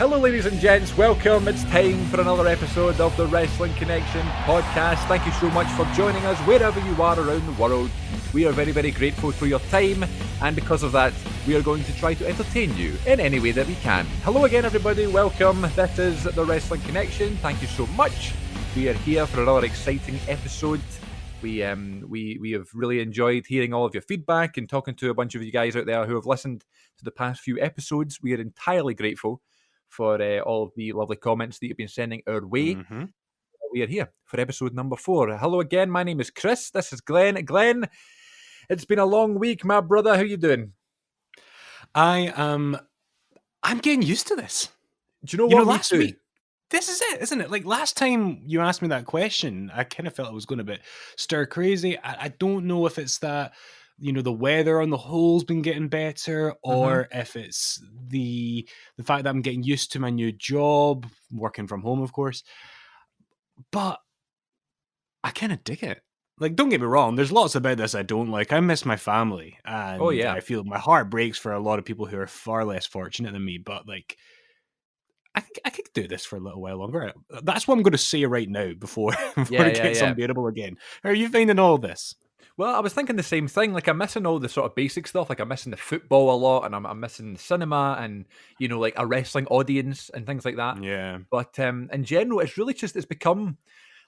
Hello, ladies and gents. Welcome. It's time for another episode of the Wrestling Connection podcast. Thank you so much for joining us wherever you are around the world. We are very, very grateful for your time, and because of that, we are going to try to entertain you in any way that we can. Hello again, everybody. Welcome. This is the Wrestling Connection. Thank you so much. We are here for another exciting episode. We have really enjoyed hearing all of your feedback and talking to a bunch of you guys out there who have listened to the past few episodes. We are entirely grateful for all of the lovely comments that you've been sending our way. Mm-hmm. We are here for episode number 4. Hello again, my name is Chris. This is Glenn. Glenn, it's been a long week, my brother. How you doing? I'm getting used to this. Do you know what? Last week, this is it, isn't it? Like last time you asked me that question, I kind of felt I was going a bit stir crazy. I don't know if it's that, the weather on the whole's been getting better, or if it's the fact that I'm getting used to my new job, working from home, of course. But I kind of dig it. Like, don't get me wrong, there's lots about this I don't like. I miss my family, and I feel my heart breaks for a lot of people who are far less fortunate than me, but like, I could do this for a little while longer. That's what I'm going to say right now before it gets unbearable again. How are you finding all this? Well, I was thinking the same thing. Like, I'm missing all the sort of basic stuff. Like, I'm missing the football a lot, and I'm missing the cinema and, like a wrestling audience and things like that. Yeah. But in general, it's become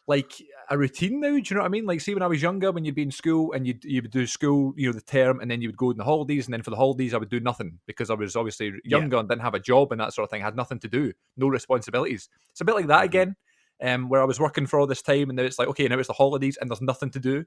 like a routine now. Do you know what I mean? Like, see, when I was younger, when you'd be in school and you would do school, the term, and then you would go in the holidays, and then for the holidays I would do nothing because I was obviously younger and didn't have a job and that sort of thing. I had nothing to do, no responsibilities. It's a bit like that again, where I was working for all this time, and now it's like, okay, now it's the holidays and there's nothing to do.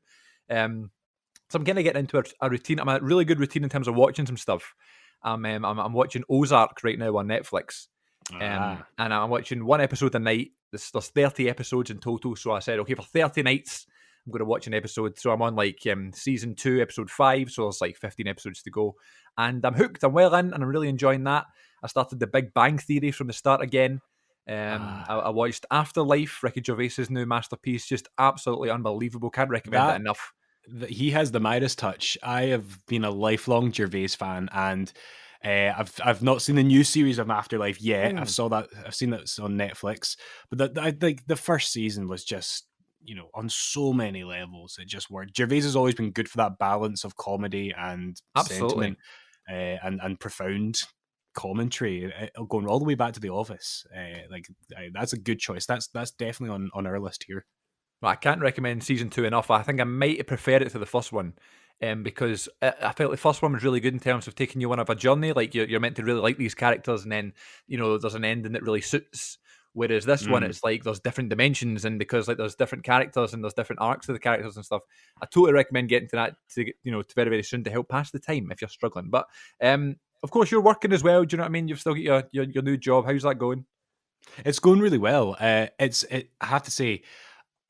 So I'm kind of getting into a routine. I'm a really good routine in terms of watching some stuff. I'm watching Ozark right now on Netflix. And I'm watching one episode a night. There's 30 episodes in total. So I said, okay, for 30 nights, I'm going to watch an episode. So I'm on like season 2, episode 5. So there's like 15 episodes to go. And I'm hooked. I'm well in, and I'm really enjoying that. I started The Big Bang Theory from the start again. I watched Afterlife, Ricky Gervais's new masterpiece. Just absolutely unbelievable. Can't recommend it enough. He has the Midas touch. I have been a lifelong Gervais fan, and I've not seen the new series of Afterlife yet. I've seen that on Netflix, but I think the first season was just, on so many levels, it just worked. Gervais has always been good for that balance of comedy and sentiment, and profound commentary, going all the way back to The Office. That's a good choice. That's definitely on our list here. Well, I can't recommend season 2 enough. I think I might prefer it to the first one, because I felt the first one was really good in terms of taking you on a journey. Like, you're meant to really like these characters, and then there's an ending that really suits. Whereas this one, it's like there's different dimensions, and because like there's different characters and there's different arcs of the characters and stuff. I totally recommend getting to that to very, very soon to help pass the time if you're struggling. But of course, you're working as well. Do you know what I mean? You've still got your new job. How's that going? It's going really well. I have to say.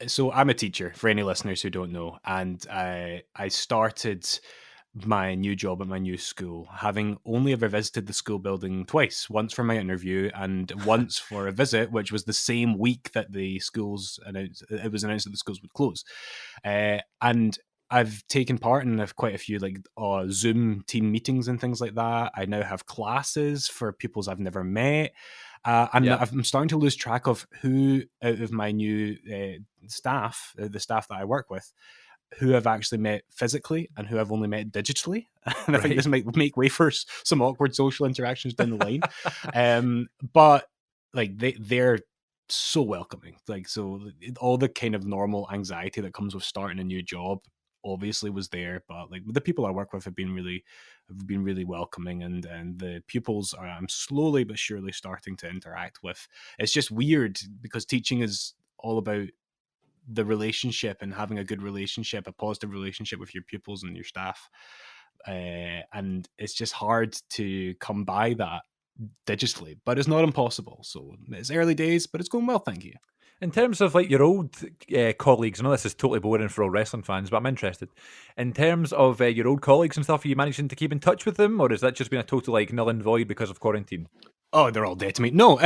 So I'm a teacher, for any listeners who don't know, and I started my new job at my new school, having only ever visited the school building twice, once for my interview and once for a visit, which was the same week that it was announced that the schools would close. And I've taken part in quite a few Zoom team meetings and things like that. I now have classes for pupils I've never met. I'm starting to lose track of who out of my new staff, the staff that I work with, who I've actually met physically and who I've only met digitally. And I think this might make way for some awkward social interactions down the line. But they're so welcoming. So all the kind of normal anxiety that comes with starting a new job obviously was there, but the people I work with have been really welcoming, and the pupils I'm slowly but surely starting to interact with. It's just weird because teaching is all about the relationship and having a good relationship, a positive relationship with your pupils and your staff, and it's just hard to come by that digitally, but it's not impossible. So it's early days, but it's going well, thank you. In terms of your old colleagues, I know this is totally boring for all wrestling fans, but I'm interested. In terms of your old colleagues and stuff, are you managing to keep in touch with them, or has that just been a total null and void because of quarantine? Oh, they're all dead to me. No,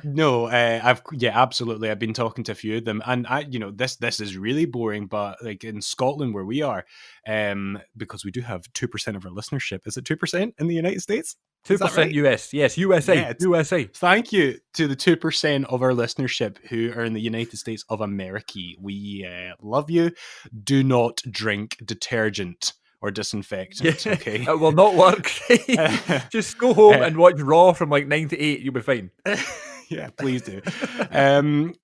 no. Absolutely. I've been talking to a few of them, and this is really boring. But in Scotland, where we are, because we do have 2% of our listenership. Is it 2% in the United States? Is that 2% right? US. Yes, USA. Yeah. USA. Thank you to the 2% of our listenership who are in the United States of America. We love you. Do not drink detergent or Yeah, disinfectant, okay? it will not work. Just go home Uh, and watch Raw from like 9 to 8. You'll be fine. yeah, please do. Um,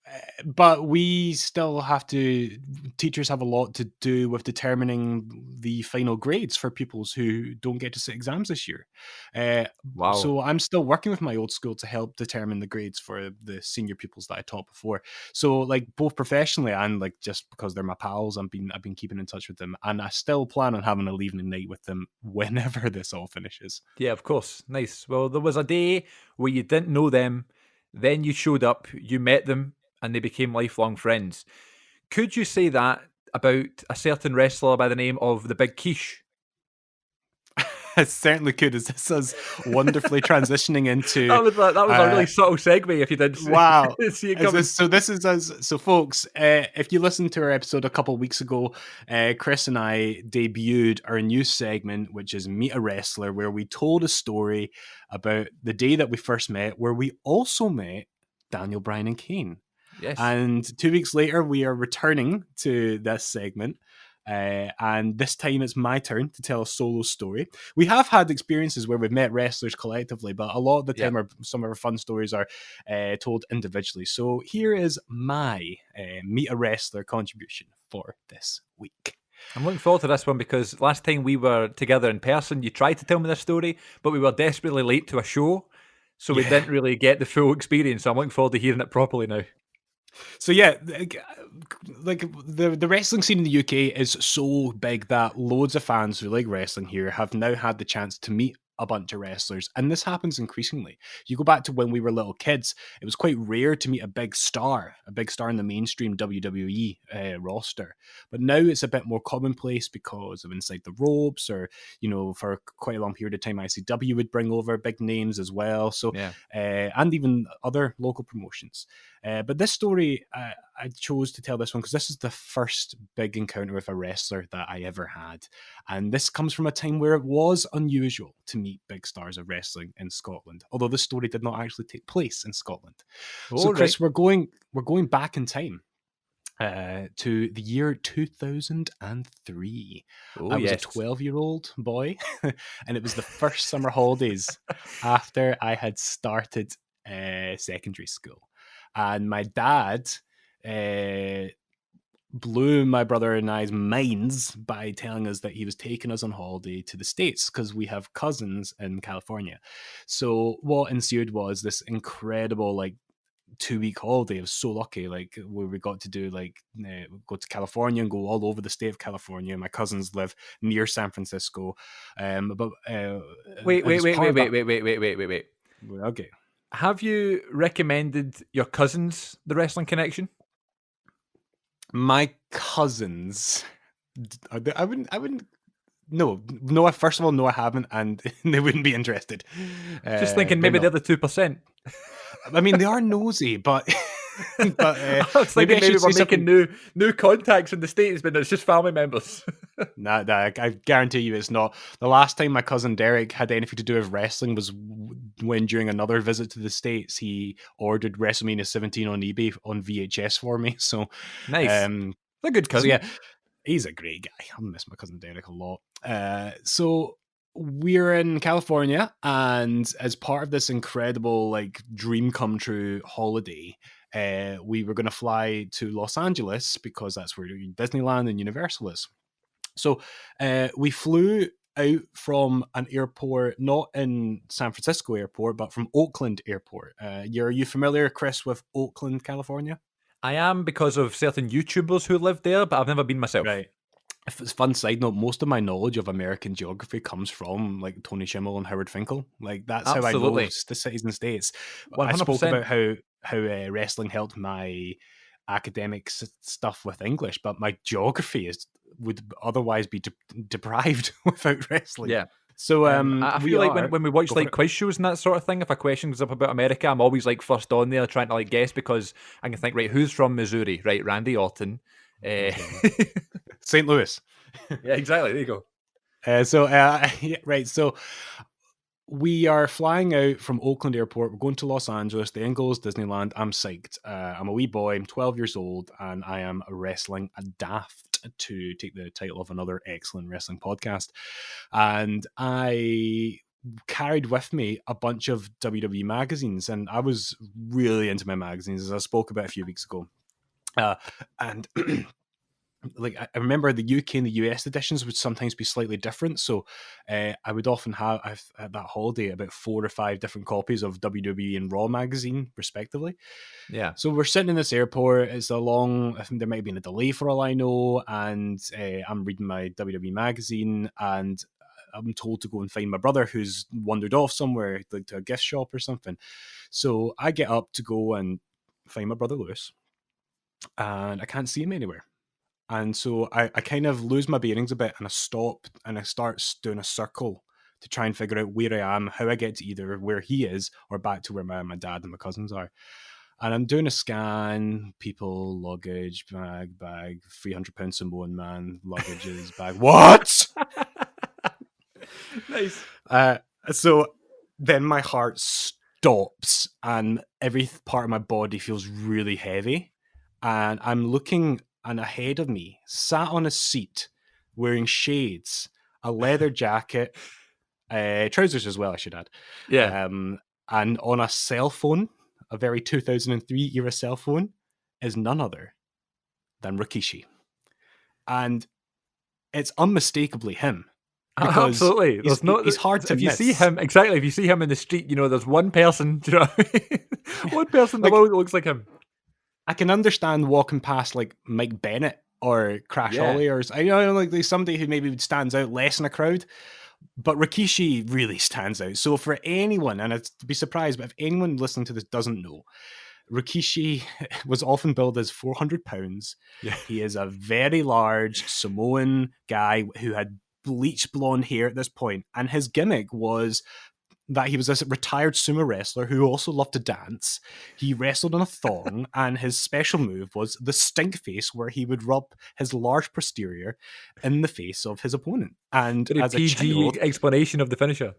but we still have to, teachers have a lot to do with determining the final grades for pupils who don't get to sit exams this year. Uh, Wow. so I'm still working with my old school to help determine the grades for the senior pupils that I taught before. So like both professionally and like just because they're my pals, I've been keeping in touch with them, and I still plan on having a leaving night with them whenever this all finishes. Yeah, of course. Nice. Well, there was a day where you didn't know them, then you showed up, you met them, and they became lifelong friends. Could you say that about a certain wrestler by the name of the Big Quiche? I certainly could, as this is wonderfully transitioning into That was a really subtle segue if you did wow. see it coming. This is us. So, folks, if you listened to our episode a couple of weeks ago, Chris and I debuted our new segment, which is Meet a Wrestler, where we told a story about the day that we first met, where we also met Daniel Bryan and Kane. Yes. And 2 weeks later, we are returning to this segment. And this time it's my turn to tell a solo story. We have had experiences where we've met wrestlers collectively, but a lot of the time some of our fun stories are told individually. So here is my Meet a Wrestler contribution for this week. I'm looking forward to this one because last time we were together in person, you tried to tell me this story, but we were desperately late to a show, so we didn't really get the full experience. So I'm looking forward to hearing it properly now. So yeah, like the wrestling scene in the UK is so big that loads of fans who like wrestling here have now had the chance to meet a bunch of wrestlers, and this happens increasingly. You go back to when we were little kids, it was quite rare to meet a big star in the mainstream WWE roster. But now it's a bit more commonplace because of Inside the Ropes, or for quite a long period of time, ICW would bring over big names as well. So, and even other local promotions. But this story, I chose to tell this one because this is the first big encounter with a wrestler that I ever had. And this comes from a time where it was unusual to meet big stars of wrestling in Scotland, although this story did not actually take place in Scotland. So, Chris, we're going back in time to the year 2003. I was a 12-year-old boy, and it was the first summer holidays after I had started secondary school. And my dad blew my brother and I's minds by telling us that he was taking us on holiday to the States because we have cousins in California. So what ensued was this incredible 2-week holiday. I was so lucky, where we got to do go to California and go all over the state of California. My cousins live near San Francisco. Wait. Okay. Have you recommended your cousins the Wrestling Connection? My cousins, I wouldn't. No. First of all, no, I haven't, and they wouldn't be interested. Just thinking maybe they're the 2%. I mean, they are nosy, but I was thinking maybe we're making new contacts in the States, but it's just family members. Nah, I guarantee you it's not. The last time my cousin Derek had anything to do with wrestling was when, during another visit to the States, he ordered WrestleMania 17 on eBay on VHS for me. So nice. A good cousin. So yeah, he's a great guy. I miss my cousin Derek a lot. So we're in California, and as part of this incredible dream come true holiday, we were going to fly to Los Angeles because that's where Disneyland and Universal is. So we flew out from an airport, not in San Francisco airport, but from Oakland airport. Are you familiar, Chris, with Oakland, California? I am, because of certain YouTubers who live there, but I've never been myself. Right. If it's a fun side note, most of my knowledge of American geography comes from Tony Schimmel and Howard Finkel. That's Absolutely. How I know the cities and states. 100%. I spoke about how wrestling helped my academic stuff with English, but my geography would otherwise be deprived without wrestling. Yeah. So I feel like when we watch quiz shows and that sort of thing, if a question comes up about America, I'm always first on there trying to guess, because I can think, right, who's from Missouri? Right, Randy Orton. St. Louis. Yeah, exactly. There you go. Right. So we are flying out from Oakland Airport. We're going to Los Angeles. The end goal is Disneyland. I'm psyched. I'm a wee boy. I'm 12 years old, and I am wrestling a daft, to take the title of another excellent wrestling podcast. And I carried with me a bunch of WWE magazines, and I was really into my magazines, as I spoke about a few weeks ago. And like I remember the UK and the US editions would sometimes be slightly different. So I would often have at that holiday about 4 or 5 different copies of WWE and Raw magazine, respectively. Yeah. So we're sitting in this airport. It's a long, I think there might have been a delay for all I know. And I'm reading my WWE magazine, and I'm told to go and find my brother who's wandered off somewhere, like to a gift shop or something. So I get up to go and find my brother Lewis, and I can't see him anywhere. And so I kind of lose my bearings a bit, and I stop and I start doing a circle to try and figure out where I am, how I get to either where he is or back to where my dad and my cousins are. And I'm doing a scan, people, luggage, bag, 300-pound Samoan man, luggages, bag. What? Nice. So then my heart stops and every part of my body feels really heavy. And I'm looking, and ahead of me, sat on a seat, wearing shades, a leather jacket, trousers as well, I should add. Yeah. And on a cell phone, a very 2003 era cell phone, is none other than Rikishi. And it's unmistakably him. Absolutely. He's hard to if you miss. see him, exactly. If you see him in the street, there's one person, do you know what I mean? One person in the world that looks like him. I can understand walking past like Mike Bennett or Crash Holly, or like there's somebody who maybe stands out less in a crowd, but Rikishi really stands out. So for anyone, and I'd be surprised, but if anyone listening to this doesn't know, Rikishi was often billed as 400 pounds. Yeah. He is a very large Samoan guy who had bleached blonde hair at this point, and his gimmick was that he was a retired sumo wrestler who also loved to dance. He wrestled on a thong, and his special move was the stink face, where he would rub his large posterior in the face of his opponent. And as a PG explanation of the finisher.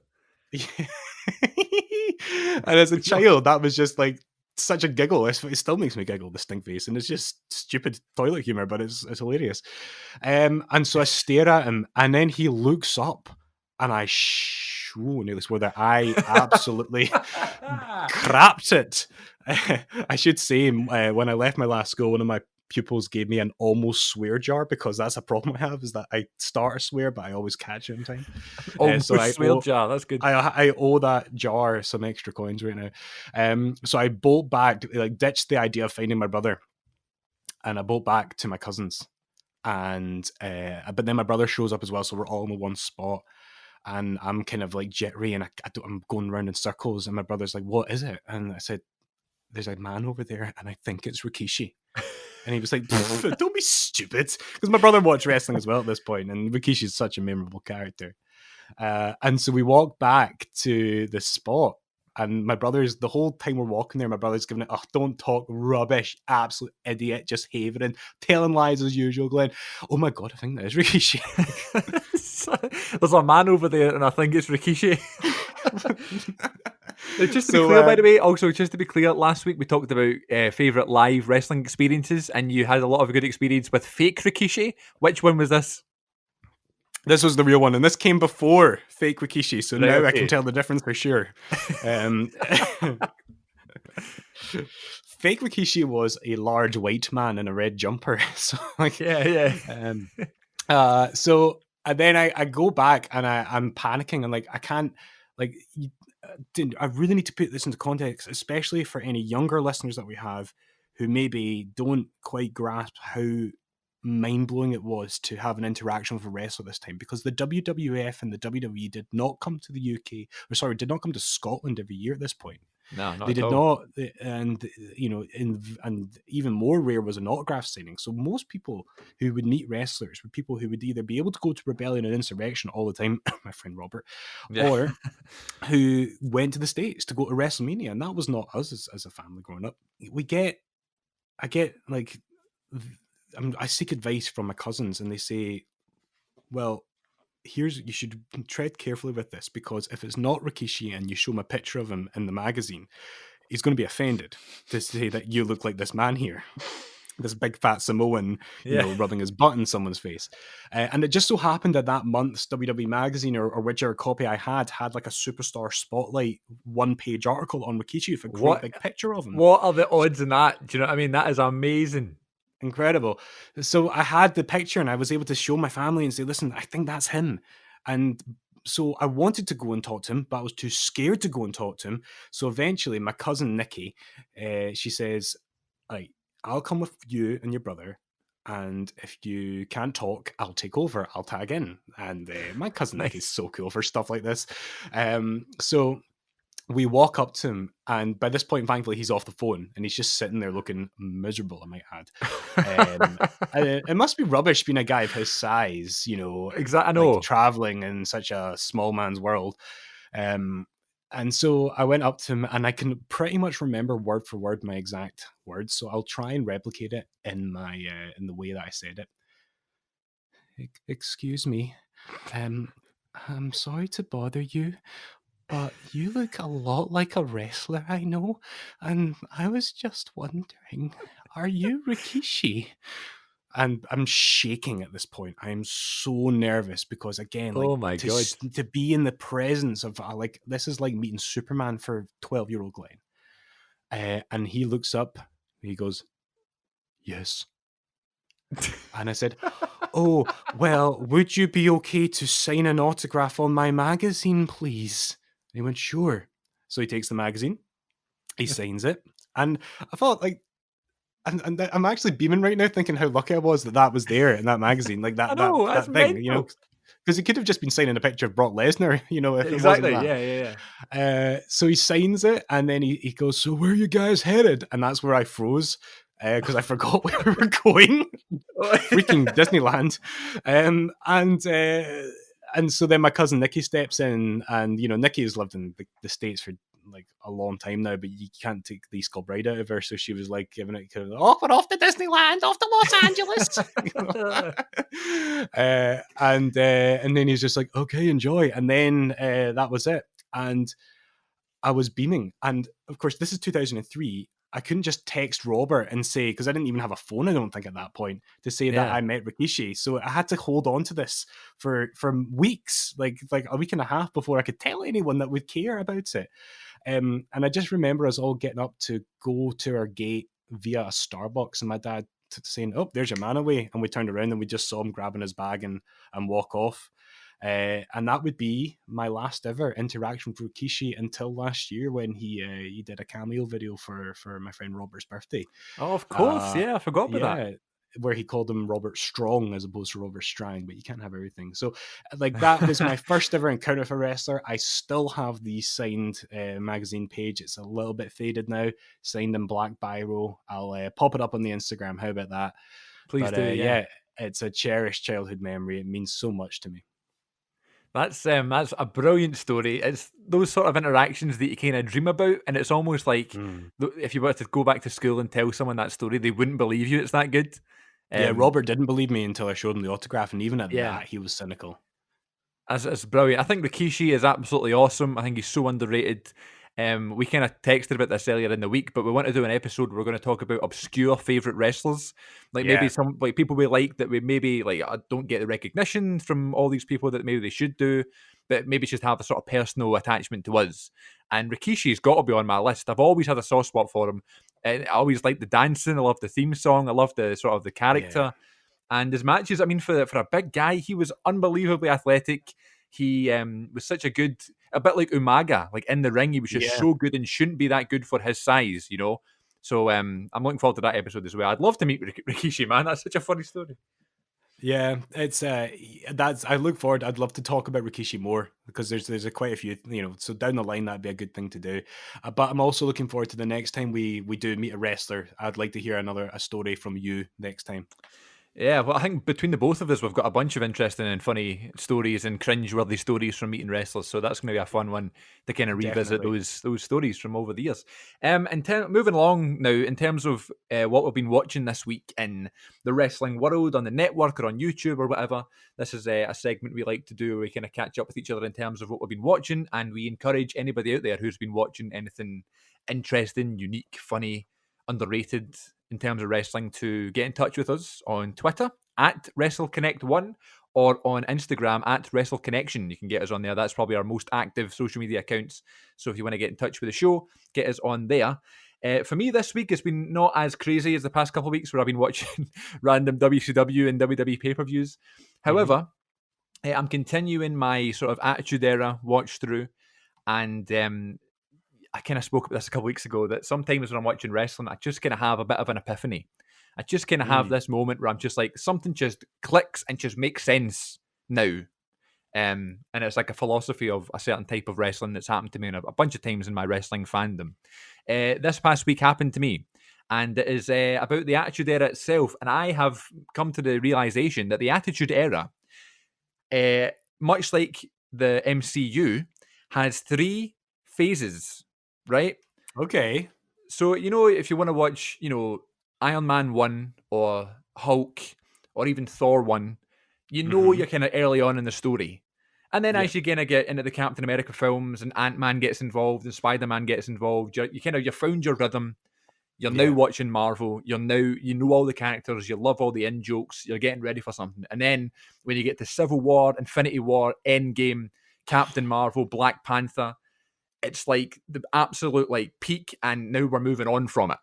And as a child, that was just like such a giggle. It still makes me giggle, the stink face, and it's just stupid toilet humor, but it's hilarious. And so I stare at him, and then he looks up, and I nearly swore that I absolutely crapped it. I should say, when I left my last school, one of my pupils gave me an almost swear jar, because that's a problem I have, is that I start a swear but I always catch it in time. Almost swear jar, that's good. I owe that jar some extra coins right now. So I bolt back, like ditched the idea of finding my brother, and I bolt back to my cousins, and but then my brother shows up as well, so we're all in the one spot. And I'm kind of like jittery, and I'm going around in circles, and my brother's like, "What is it?" And I said, "There's a man over there, and I think it's Rikishi." And he was like, "Don't be stupid," because my brother watched wrestling as well at this point, and Rikishi's such a memorable character. And so we walk back to the spot, and my brother's, the whole time we're walking there, my brother's giving it, "Oh, don't talk rubbish, absolute idiot, just havering, telling lies as usual, Glenn." "Oh my God, I think that is Rikishi." There's a man over there, and I think it's Rikishi. Just to be clear, by the way, also just to be clear, last week we talked about favourite live wrestling experiences, and you had a lot of good experience with fake Rikishi. Which one was this? This was the real one, and this came before fake Rikishi, so now I can tell the difference for sure. Fake Rikishi was a large white man in a red jumper. So like, so and then I go back, and I'm panicking, and like I can't, like, I really need to put this into context, especially for any younger listeners that we have who maybe don't quite grasp how mind-blowing it was to have an interaction with a wrestler this time, because the WWF and the WWE did not come to the UK, did not come to Scotland every year at this point. No, not they did all. not, and and even more rare was an autograph signing. So most people who would meet wrestlers were people who would either be able to go to Rebellion and Insurrection all the time, my friend Robert, or who went to the States to go to WrestleMania, and that was not us as a family growing up. I get I seek advice from my cousins, and they say, "Well, you should tread carefully with this, because if it's not Rikishi and you show him a picture of him in the magazine, he's going to be offended to say that you look like this man here, this big fat Samoan, Yeah. rubbing his butt in someone's face. And it just so happened that that month's WWE magazine, or whichever copy I had like a Superstar Spotlight 1-page article on Rikishi with a great What big picture of him. what are the odds in that? Do you know what I mean? That is amazing. Incredible. So I had the picture and I was able to show my family and say, listen, I think that's him. And so I wanted to go and talk to him, but I was too scared to go and talk to him. So eventually my cousin Nikki, she says, right, I'll come with you and your brother. And if you can't talk, I'll take over. I'll tag in. And my cousin Nikki's so cool for stuff like this. So we walk up to him, and by this point, thankfully, he's off the phone, and he's just sitting there looking miserable, I might add. It must be rubbish being a guy of his size, Exactly. I know. like traveling in such a small man's world. And so I went up to him, and I can pretty much remember word for word my exact words, so I'll try and replicate it in the way that I said it. Excuse me, I'm sorry to bother you, but you look a lot like a wrestler I know, and I was just wondering, are you Rikishi? And I'm shaking at this point. I am so nervous because, again, Oh my God. to be in the presence of this is like meeting Superman for 12-year-old Glenn. And he looks up, he goes, yes. And I said, oh, well, would you be okay to sign an autograph on my magazine, please? And he went, sure. So he takes the magazine, he signs it, and I felt like, and I'm actually beaming right now, thinking how lucky I was that was there in that magazine, like I know, that that's thing, mental. because he could have just been signing a picture of Brock Lesnar, if Exactly. it wasn't that. Yeah. So he signs it, and then he goes, so where are you guys headed? And that's where I froze, because I forgot where we were going. Freaking Disneyland. And so then my cousin Nikki steps in, and Nikki has lived in the States for like a long time now, but you can't take the Skull Bride out of her, so she was like giving it kind of, we're off to Disneyland, off to Los Angeles. And then he's just like, okay, enjoy. And then that was it. And I was beaming. And of course, this is 2003. I couldn't just text Robert and say, because I didn't even have a phone, I don't think, at that point, to say that I met Rikishi. So I had to hold on to this for weeks, like a week and a half, before I could tell anyone that would care about it. And I just remember us all getting up to go to our gate via a Starbucks, and my dad saying, oh, there's your man away. And we turned around and we just saw him grabbing his bag and walk off. And that would be my last ever interaction with Rikishi until last year, when he did a cameo video for my friend Robert's birthday. Oh, of course. I forgot about that. Where he called him Robert Strong as opposed to Robert Strang, but you can't have everything. So that was my first ever encounter with a wrestler. I still have the signed magazine page. It's a little bit faded now, signed in black biro. I'll pop it up on the Instagram. How about that? Please do. Yeah, it's a cherished childhood memory. It means so much to me. That's a brilliant story. It's those sort of interactions that you kind of dream about, and it's almost like if you were to go back to school and tell someone that story, they wouldn't believe you. It's that good. Robert didn't believe me until I showed him the autograph, and even at that, he was cynical. It's brilliant. I think Rikishi is absolutely awesome. I think he's so underrated. We kind of texted about this earlier in the week, but we want to do an episode where we're going to talk about obscure favorite wrestlers, maybe some people we like that we maybe don't get the recognition from all these people that maybe they should do, but maybe just have a sort of personal attachment to us. And Rikishi's got to be on my list. I've always had a soft spot for him, and I always like the dancing. I love the theme song. I love the sort of the character. And his matches, I mean, for a big guy, he was unbelievably athletic. He was such a good, a bit like Umaga, like in the ring, he was just so good and shouldn't be that good for his size, So I'm looking forward to that episode as well. I'd love to meet Rikishi, man. That's such a funny story. Yeah, it's I look forward. I'd love to talk about Rikishi more, because there's quite a few, so down the line that'd be a good thing to do. But I'm also looking forward to the next time we do meet a wrestler. I'd like to hear a story from you next time. Yeah, well, I think between the both of us, we've got a bunch of interesting and funny stories and cringe-worthy stories from meeting wrestlers. So that's going to be a fun one to kind of revisit Definitely. those stories from over the years. Moving along now, in terms of what we've been watching this week in the wrestling world on the network or on YouTube or whatever, this is a segment we like to do where we kind of catch up with each other in terms of what we've been watching, and we encourage anybody out there who's been watching anything interesting, unique, funny, underrated in terms of wrestling to get in touch with us on Twitter at WrestleConnect1 or on Instagram at WrestleConnection. You can get us on there. That's probably our most active social media accounts. So if you want to get in touch with the show, get us on there. For me this week, it's been not as crazy as the past couple of weeks where I've been watching random WCW and WWE pay-per-views. However, I'm continuing my sort of Attitude Era watch through, and I kind of spoke about this a couple weeks ago that sometimes when I'm watching wrestling, I just kind of have a bit of an epiphany. I just kind of have Mm. this moment where I'm just like, something just clicks and just makes sense now. And it's like a philosophy of a certain type of wrestling that's happened to me a bunch of times in my wrestling fandom. This past week happened to me, and it is about the Attitude Era itself. And I have come to the realization that the Attitude Era, much like the MCU, has three phases, right? Okay. So, if you want to watch, Iron Man 1 or Hulk or even Thor 1, Hmm. you're kind of early on in the story. And then Yeah. as you kind of get into the Captain America films and Ant-Man gets involved and Spider-Man gets involved, you found your rhythm. You're now Yeah. watching Marvel. You know all the characters. You love all the in jokes. You're getting ready for something. And then when you get to Civil War, Infinity War, Endgame, Captain Marvel, Black Panther, it's like the absolute like peak, and now we're moving on from it.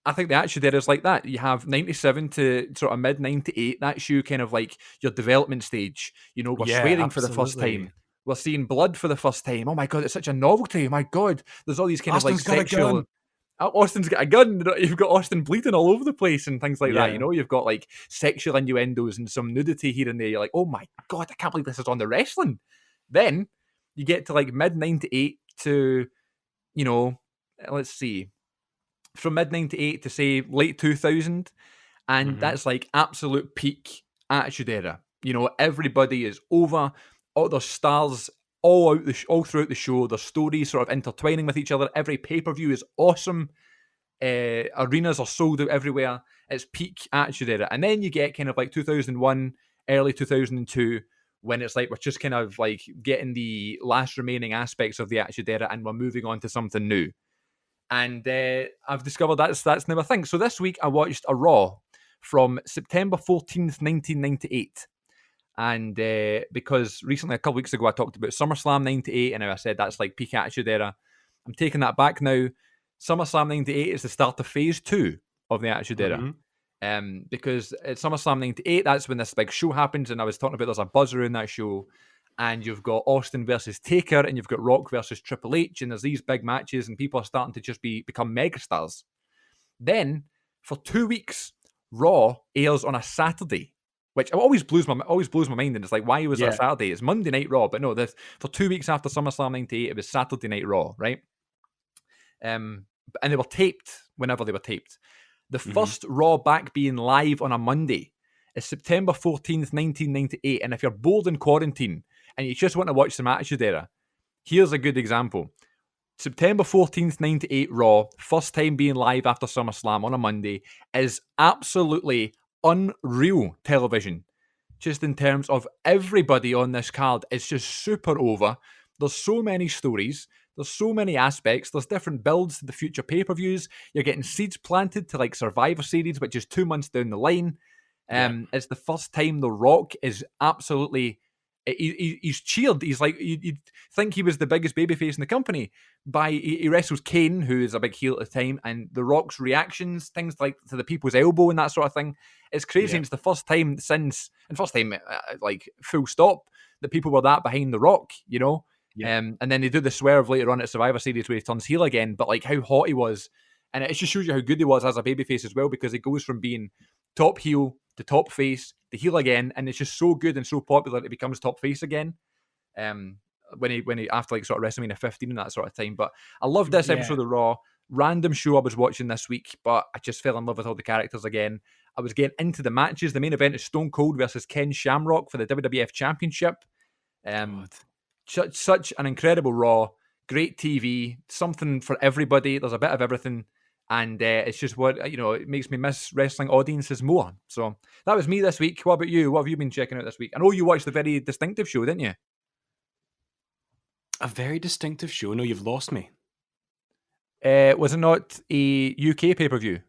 I think the Attitude Era is like that. You have 97 to sort of mid 98. That's you kind of like your development stage. We're Yeah, swearing for the first absolutely. time. We're seeing blood for the first time. Oh my god, it's such a novelty. My god, there's all these kind of like Austin's got a sexual. gun. Austin's got a gun. You've got Austin bleeding all over the place and things like that. Yeah. You've got like sexual innuendos and some nudity here and there. You're like, oh my god, I can't believe this is on the wrestling. Then you get to like mid 98 to, let's see, from mid 98 to say late 2000. And Hmm. that's like absolute peak Attitude Era. Everybody is over. All their stars all out all throughout the show. Their stories sort of intertwining with each other. Every pay-per-view is awesome. Arenas are sold out everywhere. It's peak Attitude Era. And then you get kind of like 2001, early 2002, when it's like we're just kind of like getting the last remaining aspects of the Attitude Era and we're moving on to something new. And I've discovered that's now a thing. So this week I watched a Raw from September 14th, 1998. And because recently, a couple weeks ago, I talked about SummerSlam 98, and I said that's like peak Attitude Era. I'm taking that back now. SummerSlam 98 is the start of phase 2 of the Attitude Era. Hmm. Because at SummerSlam 98, that's when this big show happens, and I was talking about there's a buzz around that show, and you've got Austin versus Taker, and you've got Rock versus Triple H, and there's these big matches, and people are starting to just become megastars. Then, for 2 weeks, Raw airs on a Saturday, which always blows my mind. And it's like, why was it a Yeah. Saturday? It's Monday Night Raw, but no, for 2 weeks after SummerSlam 98, it was Saturday Night Raw, right? And they were taped whenever they were taped. The Hmm. first Raw back being live on a Monday is September 14th, 1998. And if you're bored in quarantine and you just want to watch some Attitude Era, here's a good example. September 14th, 98 Raw, first time being live after SummerSlam on a Monday, is absolutely unreal television. Just in terms of everybody on this card, it's just super over. There's so many stories. There's so many aspects. There's different builds to the future pay-per-views. You're getting seeds planted to like Survivor Series, which is 2 months down the line. Yeah. It's the first time The Rock is absolutely. He's cheered. He's like, you'd think he was the biggest babyface in the company. He wrestles Kane, who is a big heel at the time, and The Rock's reactions, things like to the people's elbow and that sort of thing. It's crazy. Yeah. And it's the first time like full stop, that people were that behind The Rock, Yeah. And then they do the swerve later on at Survivor Series where he turns heel again, but like how hot he was. And it just shows you how good he was as a babyface as well, because he goes from being top heel to top face to heel again, and it's just so good and so popular that it becomes top face again. When he after like sort of WrestleMania 15 and that sort of time. But I love this Yeah. episode of Raw. Random show I was watching this week, but I just fell in love with all the characters again. I was getting into the matches. The main event is Stone Cold versus Ken Shamrock for the WWF Championship. God. Such an incredible Raw, great TV, something for everybody. There's a bit of everything, and it's just what it makes me miss wrestling audiences more. So that was me this week. What about you? What have you been checking out this week? I know you watched the very distinctive show, didn't you? A very distinctive show. No, you've lost me. Was it not a UK pay-per-view?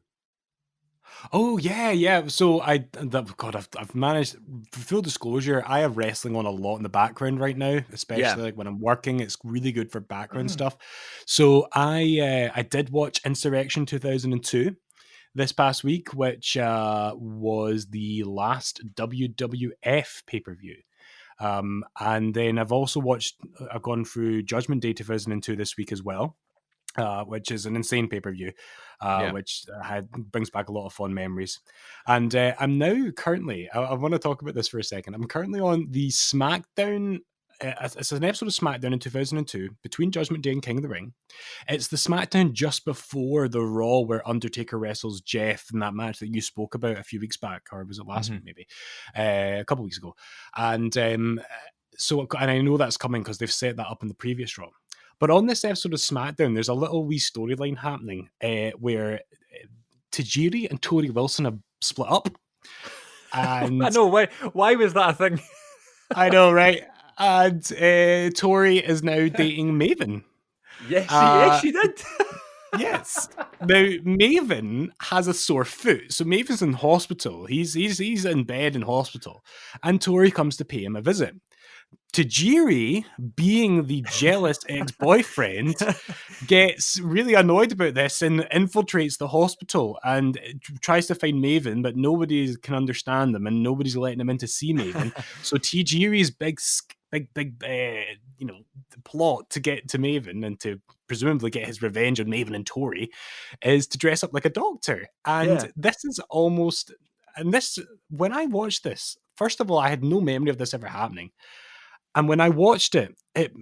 Oh yeah. So I've managed. Full disclosure, I have wrestling on a lot in the background right now, especially like when I'm working. It's really good for background stuff. So I did watch Insurrection 2002 this past week, which was the last WWF pay-per-view. And then I've gone through Judgment Day 2002 this week as well. Which is an insane pay-per-view, which brings back a lot of fond memories. And I'm now currently, I want to talk about this for a second. I'm currently on the SmackDown. It's an episode of SmackDown in 2002 between Judgment Day and King of the Ring. It's the SmackDown just before the Raw where Undertaker wrestles Jeff in that match that you spoke about a few weeks back, or was it last week maybe? A couple weeks ago. And and I know that's coming because they've set that up in the previous Raw. But on this episode of SmackDown, there's a little wee storyline happening where Tajiri and Tori Wilson have split up. And I know, why was that a thing? I know, right? And Tori is now dating Maven. Yes, she did. Yes. Now, Maven has a sore foot. So Maven's in hospital. He's in bed in hospital. And Tori comes to pay him a visit. Tajiri, being the jealous ex-boyfriend, gets really annoyed about this and infiltrates the hospital and tries to find Maven, but nobody can understand them and nobody's letting him in to see Maven. So Tajiri's big plot to get to Maven and to presumably get his revenge on Maven and Tori is to dress up like a doctor. And this is almost... And this, when I watched this, first of all, I had no memory of this ever happening. And when I watched it, it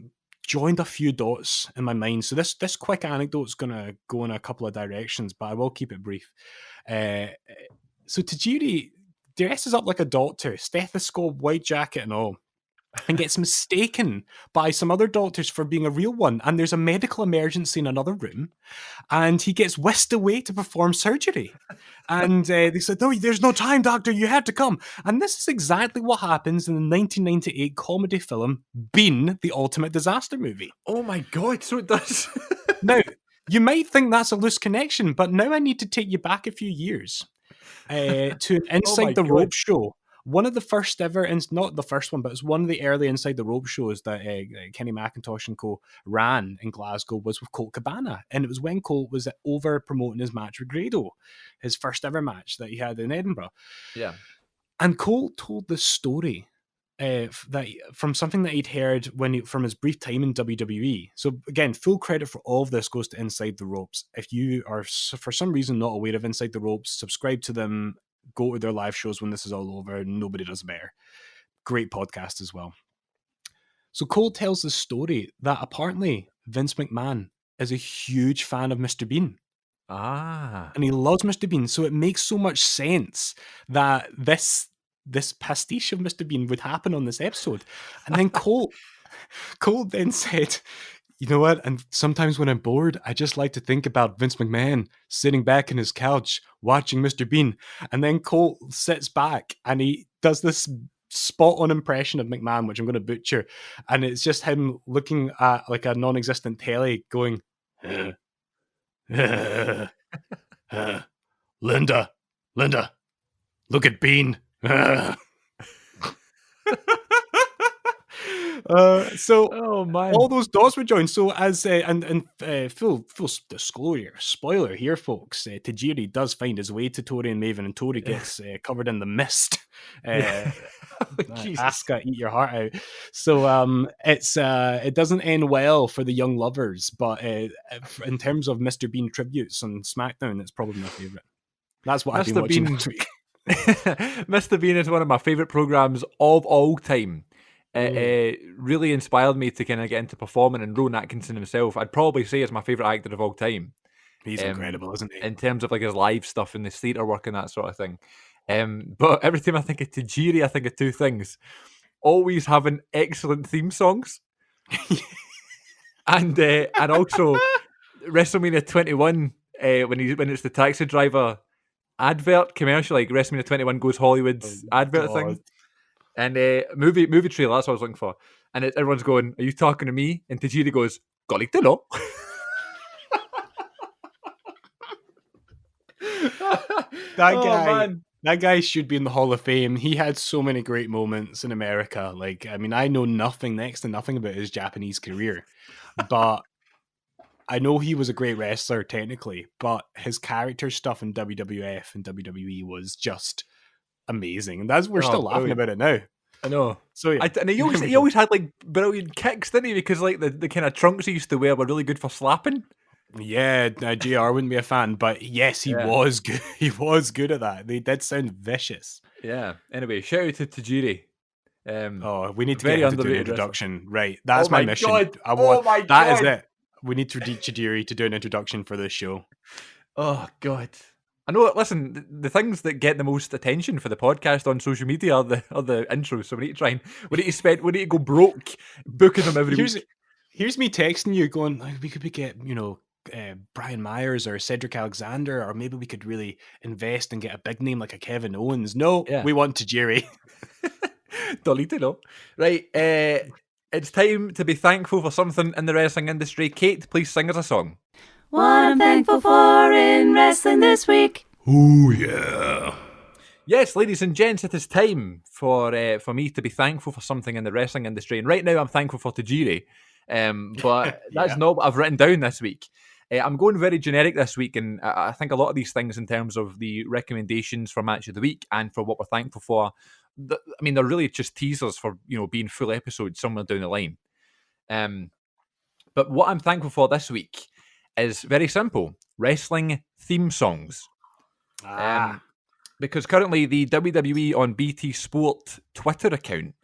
joined a few dots in my mind. So this quick anecdote is going to go in a couple of directions, but I will keep it brief. So Tajiri dresses up like a doctor, stethoscope, white jacket and all, and gets mistaken by some other doctors for being a real one. And there's a medical emergency in another room, and he gets whisked away to perform surgery. And they said, "No, there's no time, doctor. You have to come." And this is exactly what happens in the 1998 comedy film Bean, the Ultimate Disaster Movie. Oh my God, so it does. Now, you might think that's a loose connection, but now I need to take you back a few years to Inside the Rope show. One of the first ever, and not the first one, but it's one of the early Inside the Rope shows that Kenny McIntosh and co ran in Glasgow was with Colt Cabana. And it was when Colt was over promoting his match with Grado, his first ever match that he had in Edinburgh. Yeah. And Colt told the story that from something that he'd heard from his brief time in WWE. So again, full credit for all of this goes to Inside the Ropes. If you are for some reason not aware of Inside the Ropes, subscribe to them. Go to their live shows when this is all over. Nobody does better. Great podcast as well. So Cole tells the story that apparently Vince McMahon is a huge fan of Mr. Bean. And he loves Mr. Bean. So it makes so much sense that this pastiche of Mr. Bean would happen on this episode. And then Cole then said, "You know what? And sometimes when I'm bored, I just like to think about Vince McMahon sitting back in his couch watching Mr. Bean." And then Cole sits back and he does this spot-on impression of McMahon, which I'm going to butcher. And it's just him looking at like a non-existent telly going, Linda, look at Bean. All those dots were joined. So as and full disclosure, spoiler here, folks. Tajiri does find his way to Tori and Maven, and Tori gets covered in the mist. Asuka, eat your heart out. So it doesn't end well for the young lovers, but in terms of Mr. Bean tributes on SmackDown, it's probably my favorite. That's what I've been watching this week. Mr. Bean is one of my favorite programs of all time. It really inspired me to kind of get into performing, and Rowan Atkinson himself, I'd probably say is my favourite actor of all time. He's incredible, isn't he? In terms of like his live stuff and the theatre work and that sort of thing. But every time I think of Tajiri, I think of two things: always having excellent theme songs, and also WrestleMania 21 when it's the taxi driver advert commercial, like WrestleMania 21 goes Hollywood Oh, advert God. thing, and movie trailer. That's what I was looking for. And everyone's going, "Are you talking to me?" And Tajiri goes, "Golly, no." That Oh, guy, man. that guy should be in the Hall of Fame. He had so many great moments in America. Like, I mean, I know next to nothing about his Japanese career, but I know he was a great wrestler technically, but his character stuff in WWF and WWE was just amazing. And we're Oh, still laughing brilliant. about it now. I know. So yeah. And he always had like brilliant kicks, didn't he? Because like the kind of trunks he used to wear were really good for slapping. Yeah, JR wouldn't be a fan, but yes, he Yeah. was good. He was good at that. They did sound vicious. Yeah. Anyway, shout out to Tajiri. Oh, we need to Very get him to do an underrated wrestler. introduction. Right. That's Oh my my mission. God. I Oh want my that is God. it. We need Tajiri to do an introduction for this show. Oh God. I know. Listen, the things that get the most attention for the podcast on social media are the intros. So we need to we need to go broke booking them every week. Here's me texting you going, like, we could get, Brian Myers or Cedric Alexander, or maybe we could really invest and get a big name like a Kevin Owens. No, Yeah. we want Tajiri. Dolittle. Right. It's time to be thankful for something in the wrestling industry. Kate, please sing us a song. What I'm thankful for in wrestling this week. Oh yeah. Yes, ladies and gents, it is time for me to be thankful for something in the wrestling industry. And right now, I'm thankful for Tajiri. But that's Yeah. not what I've written down this week. I'm going very generic this week, and I think a lot of these things, in terms of the recommendations for match of the week and for what we're thankful for, I mean, they're really just teasers for being full episodes somewhere down the line. But what I'm thankful for this week is very simple: wrestling theme songs. Because currently the WWE on BT Sport Twitter account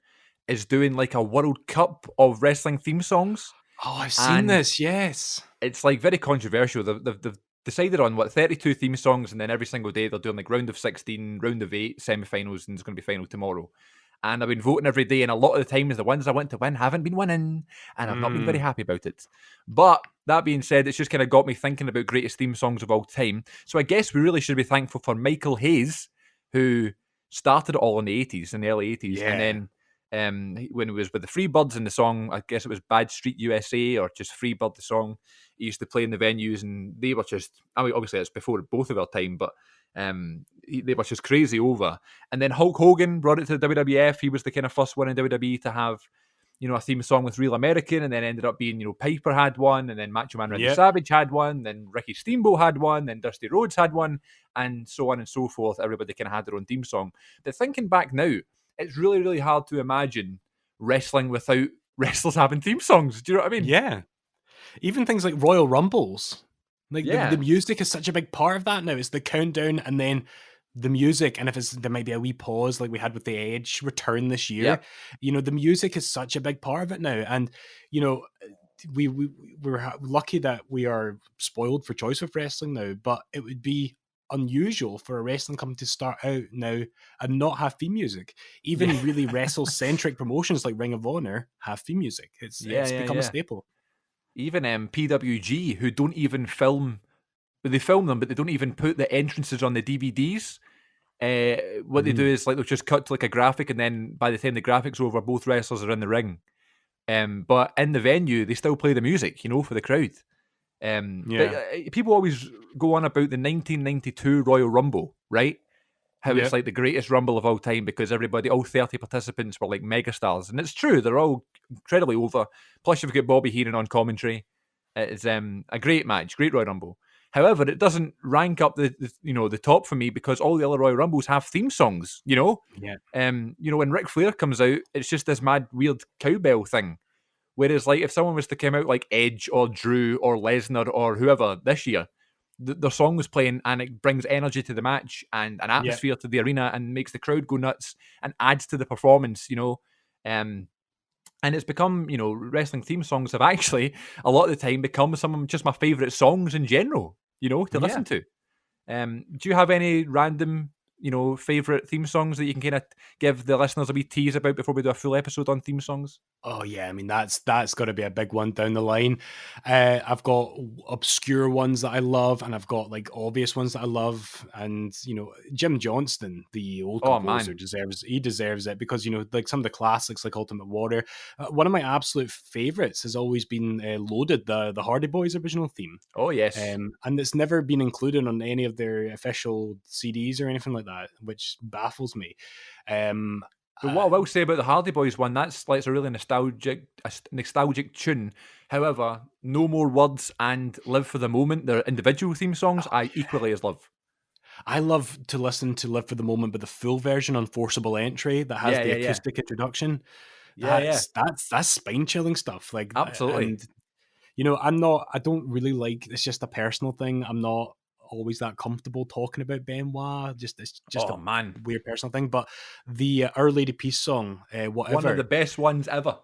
is doing like a World Cup of wrestling theme songs. Oh, I've seen this. Yes. It's like very controversial. They've decided on 32 theme songs, and then every single day they're doing like round of 16, round of 8, semi-finals, and it's going to be final tomorrow. And I've been voting every day, and a lot of the times the ones I want to win haven't been winning, and I've not been very happy about it. But that being said, it's just kind of got me thinking about greatest theme songs of all time. So I guess we really should be thankful for Michael Hayes, who started it all in the 80s, in the early 80s. Yeah. And then when he was with the Freebirds in the song, I guess it was Bad Street USA or just Freebird, the song, he used to play in the venues, and they were just, I mean, obviously it's before both of our time, but they were just crazy over. And then Hulk Hogan brought it to the WWF. He was the kind of first one in WWE to have, a theme song with Real American, and then ended up being, Piper had one, and then Macho Man Randy Savage had one, then Ricky Steamboat had one, then Dusty Rhodes had one, and so on and so forth. Everybody kind of had their own theme song. But thinking back now, it's really, really hard to imagine wrestling without wrestlers having theme songs. Do you know what I mean? Yeah. Even things like Royal Rumbles. Like Yeah. the music is such a big part of that now. It's the countdown and then the music, and if there might be a wee pause like we had with the Edge return this year. The music is such a big part of it now. And we're lucky that we are spoiled for choice with wrestling now, but it would be unusual for a wrestling company to start out now and not have theme music. Even really wrestle-centric promotions like Ring of Honor have theme music. It's become a staple. Even PWG, who don't even film, they film them, but they don't even put the entrances on the DVDs. What they do is like they'll just cut to like a graphic, and then by the time the graphic's over, both wrestlers are in the ring. But in the venue, they still play the music, for the crowd. But, people always go on about the 1992 Royal Rumble, right? How it's like the greatest Rumble of all time because all 30 participants were like megastars. And it's true, they're all incredibly over. Plus you've got Bobby Heenan on commentary. It's a great match, great Royal Rumble. However, it doesn't rank up the top for me because all the other Royal Rumbles have theme songs, when Ric Flair comes out, it's just this mad, weird cowbell thing. Whereas, like, if someone was to come out like Edge or Drew or Lesnar or whoever this year, their song was playing and it brings energy to the match and an atmosphere to the arena and makes the crowd go nuts and adds to the performance, And it's become, wrestling theme songs have actually, a lot of the time, become some of just my favourite songs in general, to listen to. Do you have any random favorite theme songs that you can kind of give the listeners a wee tease about before we do a full episode on theme songs? Oh yeah, I mean that's got to be a big one down the line. I've got obscure ones that I love, and I've got like obvious ones that I love. And Jim Johnston, the old Oh, composer, man. deserves it because like some of the classics like Ultimate Warrior. One of my absolute favorites has always been Loaded, the Hardy Boys original theme. Oh, yes. And it's never been included on any of their official CDs or anything like that, which baffles me. But what I will say about the Hardy Boys one, that's like a really nostalgic tune. However, No More Words and Live for the Moment, their individual theme songs, I equally as love. I love to listen to Live for the Moment, but the full version on Forcible Entry that has the acoustic introduction. That's spine chilling stuff. Like, Absolutely. And I don't really like, it's just a personal thing. I'm not always that comfortable talking about Benoit. It's just a weird personal thing. But the Our Lady Peace song, whatever. One of the best ones ever.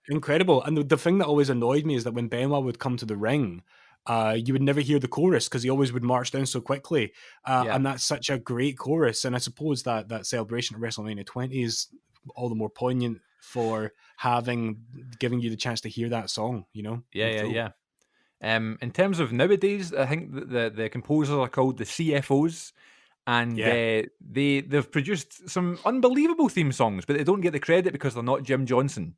Incredible. And the thing that always annoyed me is that when Benoit would come to the ring, you would never hear the chorus because he always would march down so quickly. And that's such a great chorus. And I suppose that celebration at WrestleMania 20 is all the more poignant for giving you the chance to hear that song, Yeah. In terms of nowadays, I think the composers are called the CFOs, and they've produced some unbelievable theme songs, but they don't get the credit because they're not Jim Johnson.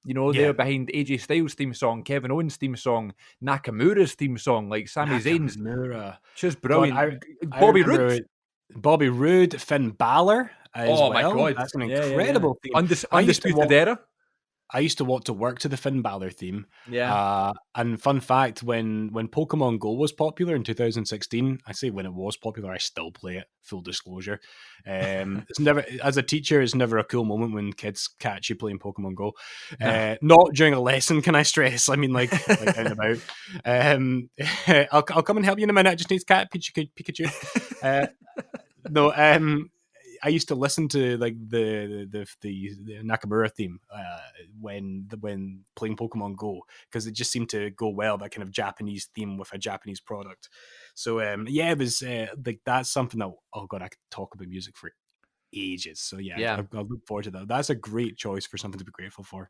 They're behind AJ Styles' theme song, Kevin Owens' theme song, Nakamura's theme song, like Sami Zayn's. Just brilliant. God, Bobby Roode, Finn Balor as well. My God. That's an incredible theme. Undisputed Era. I used to walk to work to the Finn Balor theme. Yeah. And fun fact, when Pokemon Go was popular in 2016, I say when it was popular, I still play it, full disclosure. It's never, as a teacher, it's never a cool moment when kids catch you playing Pokemon Go. Not during a lesson, can I stress? I mean, like out and about. I'll come and help you in a minute. I just need to cat Pikachu. I used to listen to like the Nakamura theme when playing Pokemon Go because it just seemed to go well, that kind of Japanese theme with a Japanese product. So it was like that's something that I could talk about music for ages. So I look forward to that. That's a great choice for something to be grateful for.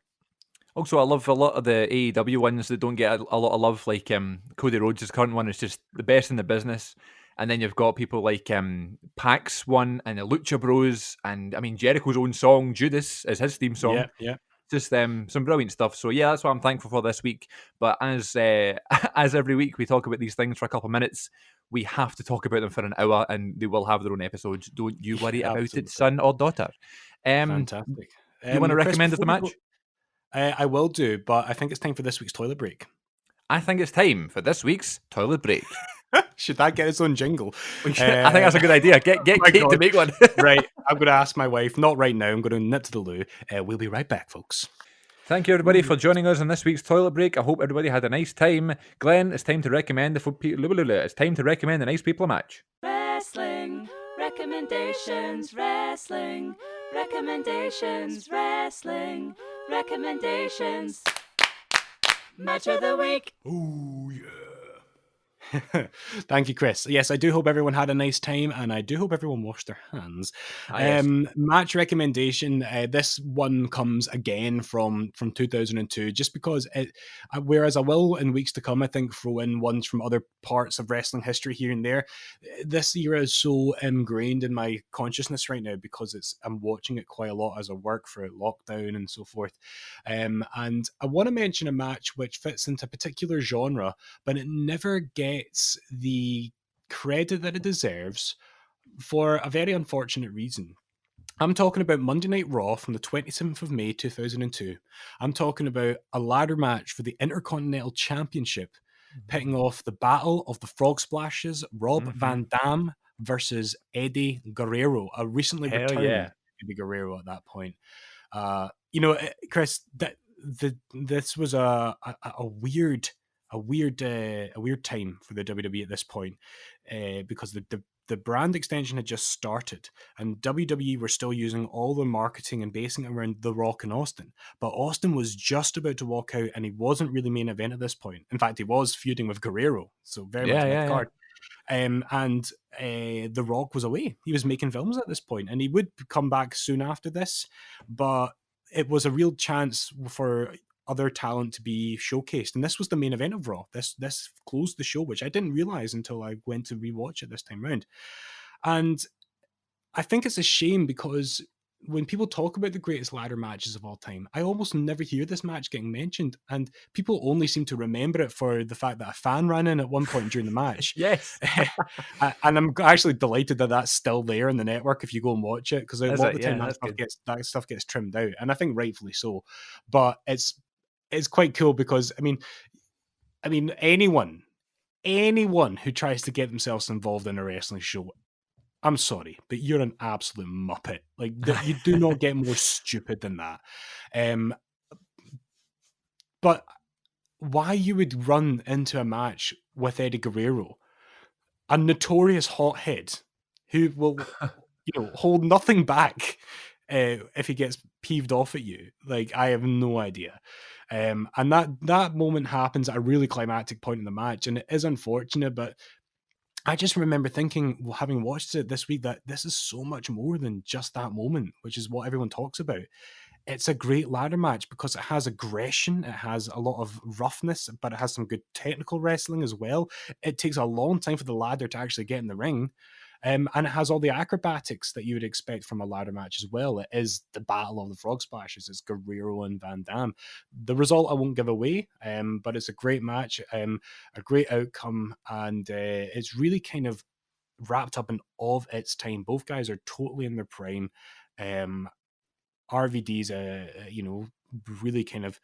Also, I love a lot of the AEW ones that don't get a lot of love, like Cody Rhodes' current one is just the best in the business. And then you've got people like Pax one and the Lucha Bros, and I mean Jericho's own song Judas is his theme song. Yeah. Just some brilliant stuff. So that's what I'm thankful for this week. But as every week we talk about these things for a couple of minutes, we have to talk about them for an hour, and they will have their own episodes. Don't you worry about it, son or daughter. Fantastic. You want to recommend us the match? I will do, but I think it's time for this week's toilet break. I think it's time for this week's toilet break. Should that get its own jingle? I think that's a good idea. Get Kate to make one. Right. I'm going to ask my wife. Not right now. I'm going to nip to the loo. We'll be right back, folks. Thank you, everybody, for joining us on this week's toilet break. I hope everybody had a nice time. Glenn, it's time to recommend it's time to recommend the Nice People match. Wrestling recommendations, wrestling recommendations, wrestling recommendations. Match of the week. Oh, yeah. Thank you, Chris. Yes, I do hope everyone had a nice time, and I do hope everyone washed their hands. Yes. Match recommendation. This one comes again from 2002, just because whereas I will in weeks to come, I think, throw in ones from other parts of wrestling history here and there. This era is so ingrained in my consciousness right now because I'm watching it quite a lot as I work throughout lockdown and so forth. And I want to mention a match which fits into a particular genre, but it never gets the credit that it deserves for a very unfortunate reason. I'm talking about Monday Night Raw from the 27th of May 2002. I'm talking about a ladder match for the Intercontinental Championship, pitting off the Battle of the Frog Splashes, Rob Van Dam versus Eddie Guerrero, a recently retired Eddie Guerrero at that point. Chris, this was a weird time for the WWE at this point because the brand extension had just started and WWE were still using all the marketing and basing it around The Rock and Austin. But Austin was just about to walk out and he wasn't really main event at this point. In fact, he was feuding with Guerrero, so very much mid-card. And The Rock was away. He was making films at this point, and he would come back soon after this, but it was a real chance for other talent to be showcased, and this was the main event of Raw. This closed the show, which I didn't realize until I went to rewatch it this time round. And I think it's a shame because when people talk about the greatest ladder matches of all time, I almost never hear this match getting mentioned, and people only seem to remember it for the fact that a fan ran in at one point during the match. Yes. And I'm actually delighted that that's still there in the network if you go and watch it, because a Is lot it? of the time Yeah, that that's good. stuff gets trimmed out, and I think rightfully so. But it's quite cool because I mean anyone who tries to get themselves involved in a wrestling show, I'm sorry, but you're an absolute muppet. Like, you do not get more stupid than that. But why you would run into a match with Eddie Guerrero, a notorious hothead who will, hold nothing back if he gets peeved off at you. Like, I have no idea. And that moment happens at a really climactic point in the match, and it is unfortunate, but I just remember thinking, having watched it this week, that this is so much more than just that moment, which is what everyone talks about. It's a great ladder match because it has aggression, it has a lot of roughness, but it has some good technical wrestling as well. It takes a long time for the ladder to actually get in the ring. And it has all the acrobatics that you would expect from a ladder match as well. It is the Battle of the Frog Splashes. It's Guerrero and Van Damme. The result I won't give away, but it's a great match, a great outcome, and it's really kind of wrapped up in of its time. Both guys are totally in their prime. RVD's, really kind of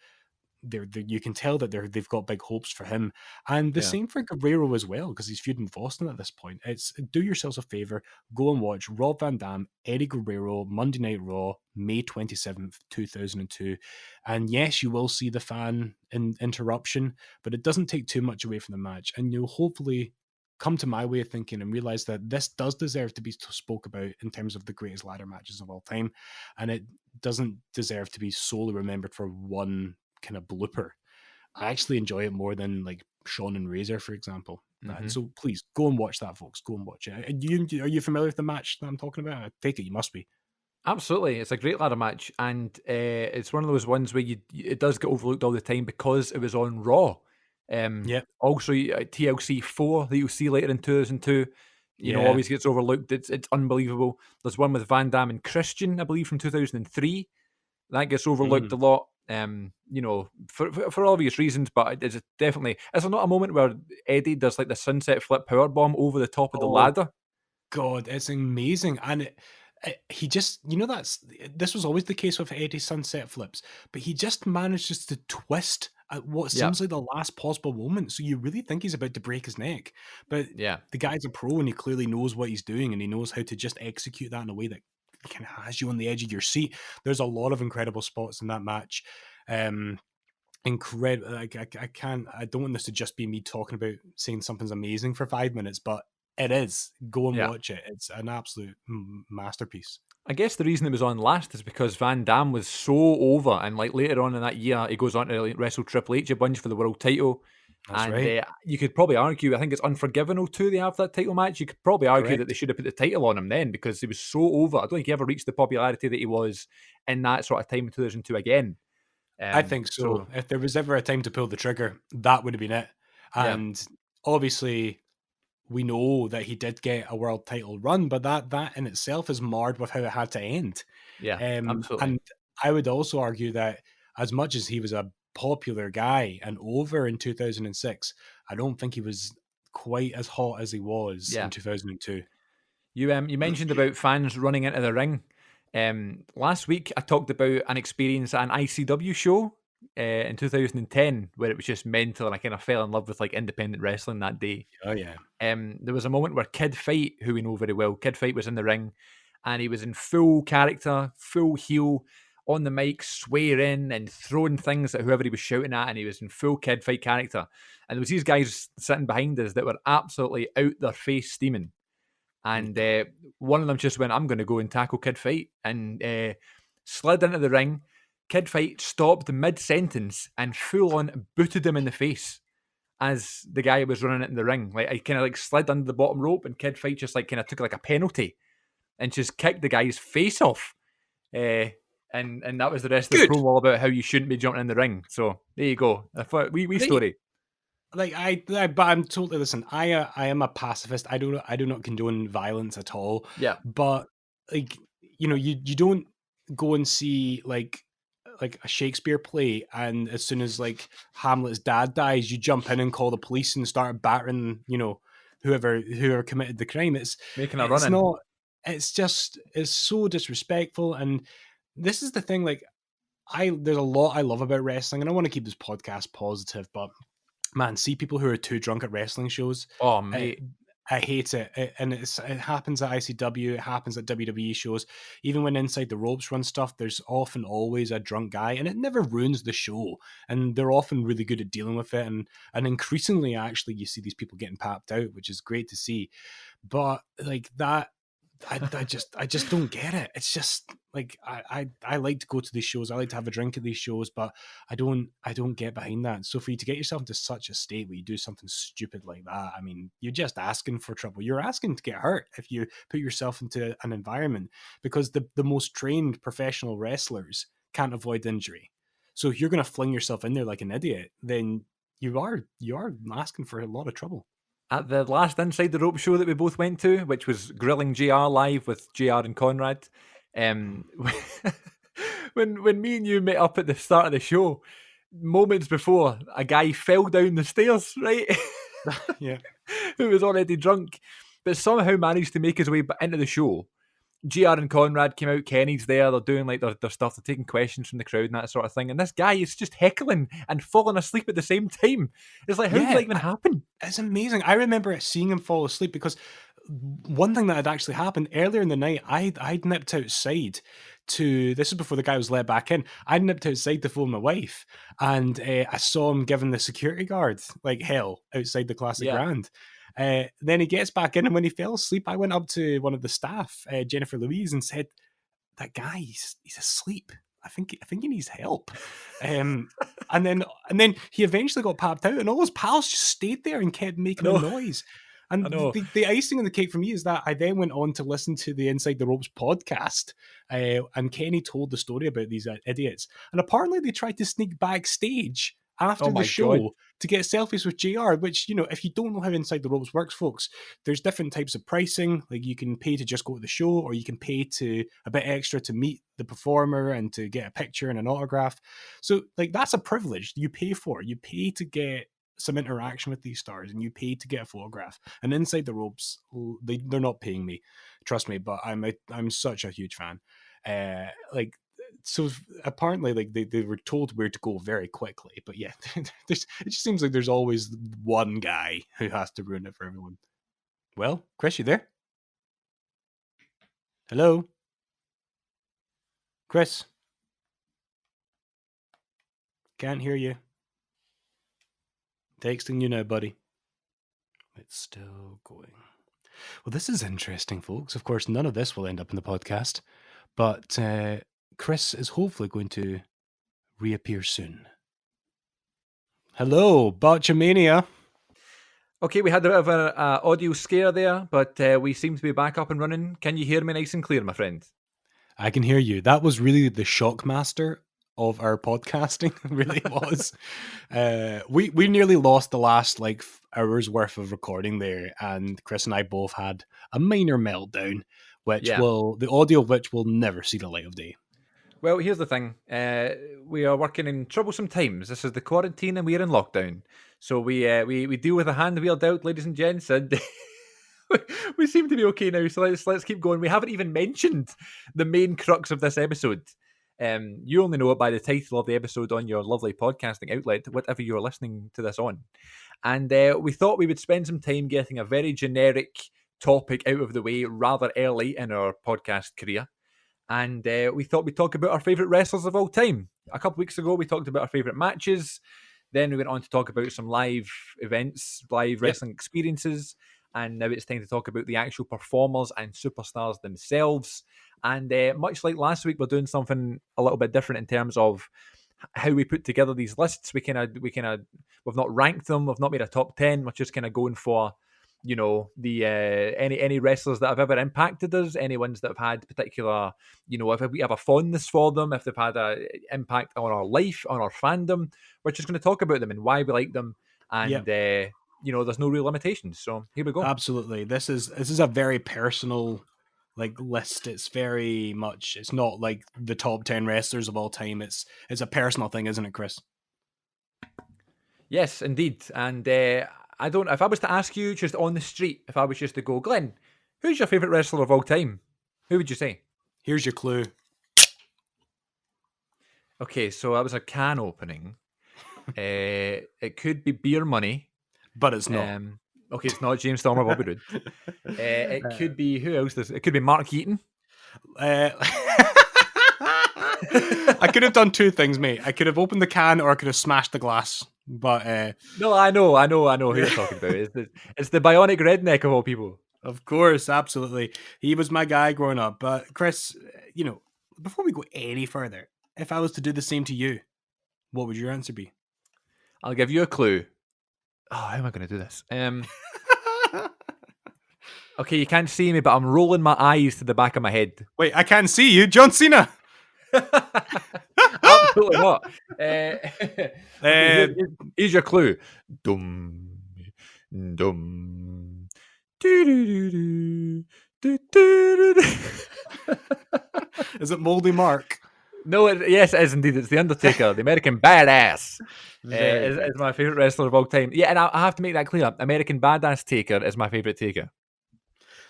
you can tell that they've got big hopes for him, and the same for Guerrero as well, because he's feuding with Austin at this point. It's do yourselves a favor, go and watch Rob Van Dam, Eddie Guerrero, Monday Night Raw, May 27th, 2002. And yes, you will see the fan interruption, but it doesn't take too much away from the match, and you'll hopefully come to my way of thinking and realize that this does deserve to be spoke about in terms of the greatest ladder matches of all time, and it doesn't deserve to be solely remembered for one kind of blooper. I actually enjoy it more than like Shawn and Razor, for example. So please go and watch that, folks. Go and watch it. Are you familiar with the match that I'm talking about? I take it you must be. Absolutely, it's a great ladder match, and it's one of those ones where it does get overlooked all the time because it was on Raw. Also, TLC 4 that you'll see later in 2002, always gets overlooked. It's unbelievable. There's one with Van Damme and Christian, I believe, from 2003. That gets overlooked a lot. For obvious reasons, but it's definitely. Is there not a moment where Eddie does like the sunset flip powerbomb over the top of the ladder? God, it's amazing, and he just, this was always the case with Eddie's sunset flips, but he just manages to twist at what seems like the last possible moment. So you really think he's about to break his neck, but the guy's a pro and he clearly knows what he's doing, and he knows how to just execute that in a way that kind of has you on the edge of your seat. There's a lot of incredible spots in that match. Incredible. I don't want this to just be me talking about saying something's amazing for 5 minutes, but it is. Go and watch it. It's an absolute masterpiece. I guess the reason it was on last is because Van Damme was so over, and like later on in that year, he goes on to wrestle Triple H a bunch for the world title. That's right. You could probably argue, I think it's Unforgiven 02 they have that title match. You could probably argue that they should have put the title on him then, because he was so over. I don't think he ever reached the popularity that he was in that sort of time in 2002 again. I think so. If there was ever a time to pull the trigger, that would have been it. And obviously, we know that he did get a world title run, but that in itself is marred with how it had to end. Absolutely. And I would also argue that as much as he was a popular guy and over in 2006, I don't think he was quite as hot as he was in 2002. You mentioned about fans running into the ring. Last week I talked about an experience at an ICW show in 2010 where it was just mental, and I kind of fell in love with like independent wrestling that day. Oh yeah. There was a moment where Kid Fight, who we know very well, Kid Fight was in the ring, and he was in full character, full heel, on the mic, swearing and throwing things at whoever he was shouting at, and he was in full Kid Fight character. And there was these guys sitting behind us that were absolutely out their face steaming. And one of them just went, I'm going to go and tackle Kid Fight, and slid into the ring. Kid Fight stopped mid-sentence and full-on booted him in the face. as the guy who was running it in the ring. Like, I kind of like slid under the bottom rope, and Kid Fight just like kind of took like a penalty and just kicked the guy's face off. And that was the rest of the promo about how you shouldn't be jumping in the ring. So there you go. Wee story. Like but I'm totally, listen. I am a pacifist. I do not condone violence at all. Yeah. But like, you know, you don't go and see like a Shakespeare play, and as soon as like Hamlet's dad dies, you jump in and call the police and start battering, you know, whoever committed the crime. It's making a run. It's so disrespectful. And this is the thing, like, there's a lot I love about wrestling, and I want to keep this podcast positive, but man, see people who are too drunk at wrestling shows. Oh, mate. I hate it. And it happens at ICW, it happens at WWE shows. Even when Inside the Ropes run stuff, there's often always a drunk guy, and it never ruins the show. And they're often really good at dealing with it. And increasingly, actually, you see these people getting papped out, which is great to see. But like that, I just don't get it. It's just like I like to go to these shows. I like to have a drink at these shows, but I don't get behind that. So for you to get yourself into such a state where you do something stupid like that, I mean, you're just asking for trouble. You're asking to get hurt if you put yourself into an environment, because the most trained professional wrestlers can't avoid injury. So if you're going to fling yourself in there like an idiot, then you are asking for a lot of trouble. At the last Inside the Rope show that we both went to, which was Grilling JR live with JR and Conrad, when me and you met up at the start of the show, moments before, a guy fell down the stairs, right? Yeah. Who was already drunk, but somehow managed to make his way into the show. JR and Conrad came out, Kenny's there, they're doing like their stuff, they're taking questions from the crowd and that sort of thing, and this guy is just heckling and falling asleep at the same time. It's like, how did that even happen? It's amazing. I remember seeing him fall asleep, because one thing that had actually happened earlier in the night, I'd nipped outside to, this is before the guy was let back in, I'd nipped outside to phone my wife, and I saw him giving the security guard like hell outside the Classic Grand. Then he gets back in, and when he fell asleep, I went up to one of the staff, Jennifer Louise, and said, "That guy, he's asleep. I think he needs help." And then he eventually got papped out, and all his pals just stayed there and kept making a noise. And the icing on the cake for me is that I then went on to listen to the Inside the Ropes podcast, and Kenny told the story about these idiots, and apparently they tried to sneak backstage after the show to get selfies with JR, which, you know, if you don't know how Inside the Ropes works, folks, there's different types of pricing. Like, you can pay to just go to the show, or you can pay to a bit extra to meet the performer and to get a picture and an autograph. So, like, that's a privilege you pay for. You pay to get some interaction with these stars, and you pay to get a photograph. And Inside the Ropes, they're not paying me, trust me, but I'm such a huge fan. So apparently, like, they were told where to go very quickly, but yeah, it just seems like there's always one guy who has to ruin it for everyone. Well, Chris, you there? Hello, Chris? Can't hear you. Texting you now, buddy. It's still going. Well, this is interesting, folks. Of course, none of this will end up in the podcast, but Chris is hopefully going to reappear soon. Hello, Botchamania. Okay, we had a bit of an audio scare there, but we seem to be back up and running. Can you hear me nice and clear, my friend? I can hear you. That was really the shockmaster of our podcasting. It really was. We nearly lost the last like hour's worth of recording there, and Chris and I both had a minor meltdown, the audio of which will never see the light of day. Well, here's the thing. We are working in troublesome times. This is the quarantine, and we are in lockdown. So we deal with a hand we are dealt, ladies and gents, and we seem to be okay now. So let's keep going. We haven't even mentioned the main crux of this episode. You only know it by the title of the episode on your lovely podcasting outlet, whatever you're listening to this on. And we thought we would spend some time getting a very generic topic out of the way rather early in our podcast career. And we thought we'd talk about our favourite wrestlers of all time. A couple of weeks ago, we talked about our favourite matches. Then we went on to talk about some live events, live wrestling experiences. And now it's time to talk about the actual performers and superstars themselves. And much like last week, we're doing something a little bit different in terms of how we put together these lists. We've not ranked them. We've not made a top 10. We're just kind of going for, the any wrestlers that have ever impacted us, any ones that have had particular, if we have a fondness for them, if they've had an impact on our life, on our fandom. We're just going to talk about them and why we like them, and there's no real limitations. So here we go. Absolutely, this is a very personal list. It's very much. It's not like the top 10 wrestlers of all time. It's a personal thing, isn't it, Chris? Yes, indeed. And if I was to ask you just on the street, if I was just to go, Glenn, who's your favourite wrestler of all time? Who would you say? Here's your clue. Okay, so that was a can opening. It could be Beer Money. But it's not. Okay, it's not James Storm or Bobby Roode. It could be, who else? It could be Mark Eaton. I could have done two things, mate. I could have opened the can or I could have smashed the glass. But no, I know who you're talking about. It's the Bionic Redneck of all people. Of course, absolutely. He was my guy growing up. But Chris, before we go any further, if I was to do the same to you, what would your answer be? I'll give you a clue. Oh, how am I going to do this? Okay, you can't see me, but I'm rolling my eyes to the back of my head. Wait, I can't see you. John Cena. Absolutely not. Here's your clue. Dum, dum, Is it Moldy Mark? No, yes, it is indeed. It's The Undertaker, the American Badass. Is my favourite wrestler of all time. Yeah, and I have to make that clear. American Badass Taker is my favourite Taker.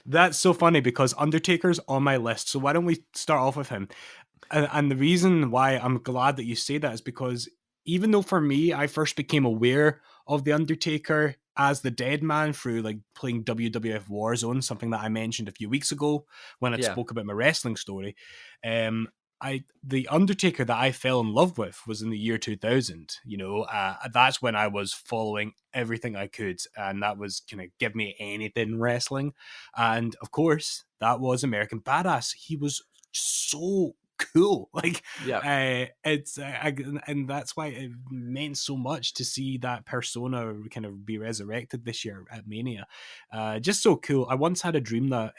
That's so funny because Undertaker's on my list. So why don't we start off with him? And the reason why I'm glad that you say that is because even though for me, I first became aware of The Undertaker as the dead man through playing WWF Warzone, something that I mentioned a few weeks ago when I spoke about my wrestling story. The Undertaker that I fell in love with was in the year 2000. That's when I was following everything I could, and that was kind of give me anything wrestling. And of course, that was American Badass. He was so cool, and that's why it meant so much to see that persona kind of be resurrected this year at Mania. Just so cool. I once had a dream that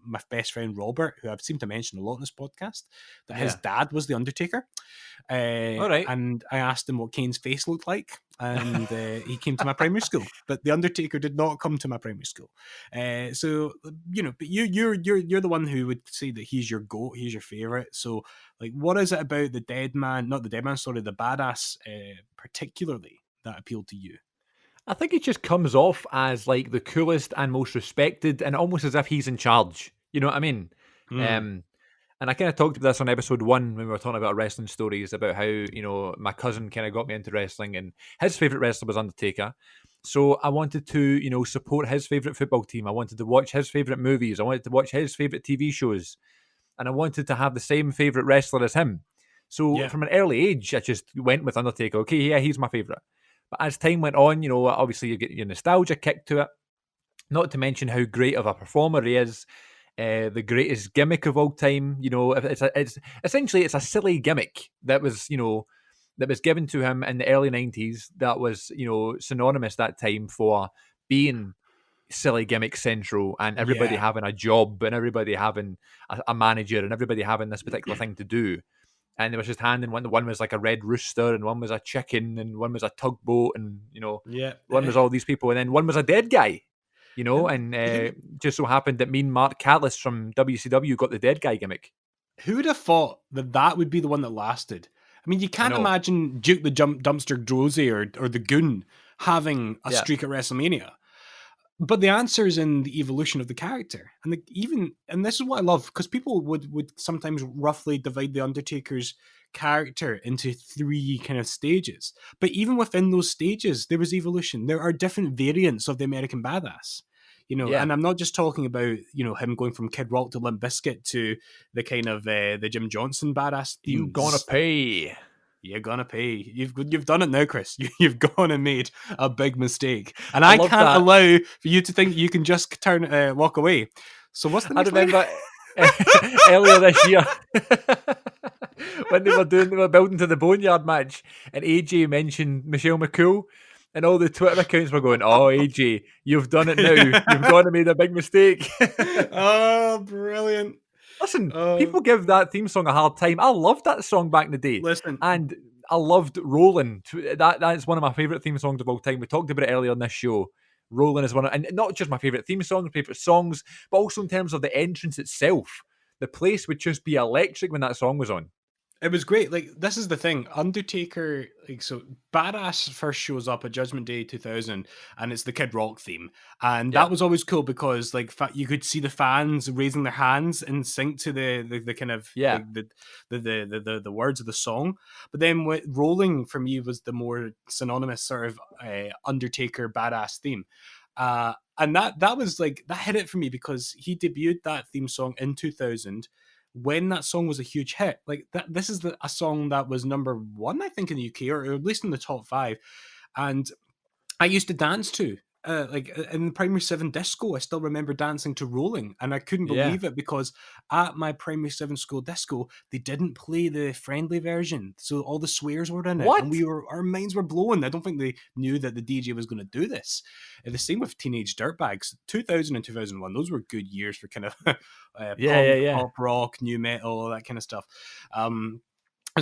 my best friend Robert, who I've seemed to mention a lot in this podcast, that his dad was the Undertaker. All right. And I asked him what Kane's face looked like, and he came to my primary school, but the Undertaker did not come to my primary school. So but you're the one who would say that he's your GOAT, he's your favorite. So what is it about the Badass particularly that appealed to you? I think it just comes off as the coolest and most respected, and almost as if he's in charge. You know what I mean? And I kind of talked about this on episode 1 when we were talking about wrestling stories, about how, my cousin kind of got me into wrestling and his favourite wrestler was Undertaker. So I wanted to, support his favourite football team. I wanted to watch his favourite movies. I wanted to watch his favourite TV shows. And I wanted to have the same favourite wrestler as him. So from an early age, I just went with Undertaker. Okay, yeah, he's my favourite. But as time went on, obviously you get your nostalgia kick to it. Not to mention how great of a performer he is. The greatest gimmick of all time. It's essentially a silly gimmick that was given to him in the early 90s. That was synonymous that time for being silly gimmick central, and everybody having a job, and everybody having a manager, and everybody having this particular thing to do. And it was just handing one was like a red rooster, and one was a chicken, and one was a tugboat, and one was all these people, and then one was a dead guy. Just so happened that me and Mark Callis from WCW got the dead guy gimmick. Who would have thought that would be the one that lasted? I mean, you can't imagine Duke the Dumpster Droese or the Goon having a streak at WrestleMania. But the answer is in the evolution of the character. And this is what I love, because people would sometimes roughly divide the Undertaker's character into 3 kind of stages. But even within those stages, there was evolution. There are different variants of the American Badass. And I'm not just talking about, him going from Kid Rock to Limp Bizkit to the kind of the Jim Johnson badass. You gonna pay. You're gonna pay. You've done it now, Chris. You've gone and made a big mistake, and I can't allow for you to think you can just walk away. So what's the next? I remember earlier this year. when they were building to the Boneyard match, and AJ mentioned Michelle McCool, and all the Twitter accounts were going, "Oh, AJ, you've done it now. Yeah. You've gone and made a big mistake." Oh, brilliant. Listen, Oh, people give that theme song a hard time. I loved that song back in the day, listen, and I loved Rollin'. That's one of my favorite theme songs of all time. We talked about it earlier on this show. Rollin' is one of, and not just my favorite theme song, favorite songs, but also in terms of the entrance itself. The place would just be electric when that song was on. it was great. Like, this is the thing. Undertaker, like, so Badass first shows up at Judgment Day 2000, and it's the Kid Rock theme. And Yeah. that was always cool because, like, you could see the fans raising their hands in sync to the kind of, Yeah. like, the words of the song. But then Rolling for me was the more synonymous sort of Undertaker Badass theme. And that was like, that hit it for me because he debuted that theme song in 2000 when that song was a huge hit. Like, that, this is a song that was number one, I think, in the UK, or at least in the top 5. And I used to dance to. Like in Primary 7 disco, I still remember dancing to Rolling, and I couldn't Yeah. believe it because at my Primary 7 school disco, they didn't play the friendly version, so all the swears were in it, What? and our minds were blown. I don't think they knew that the DJ was going to do this. The same with Teenage Dirtbags, 2000 and 2001. Those were good years for kind of Yeah. pop rock, new metal, all that kind of stuff. And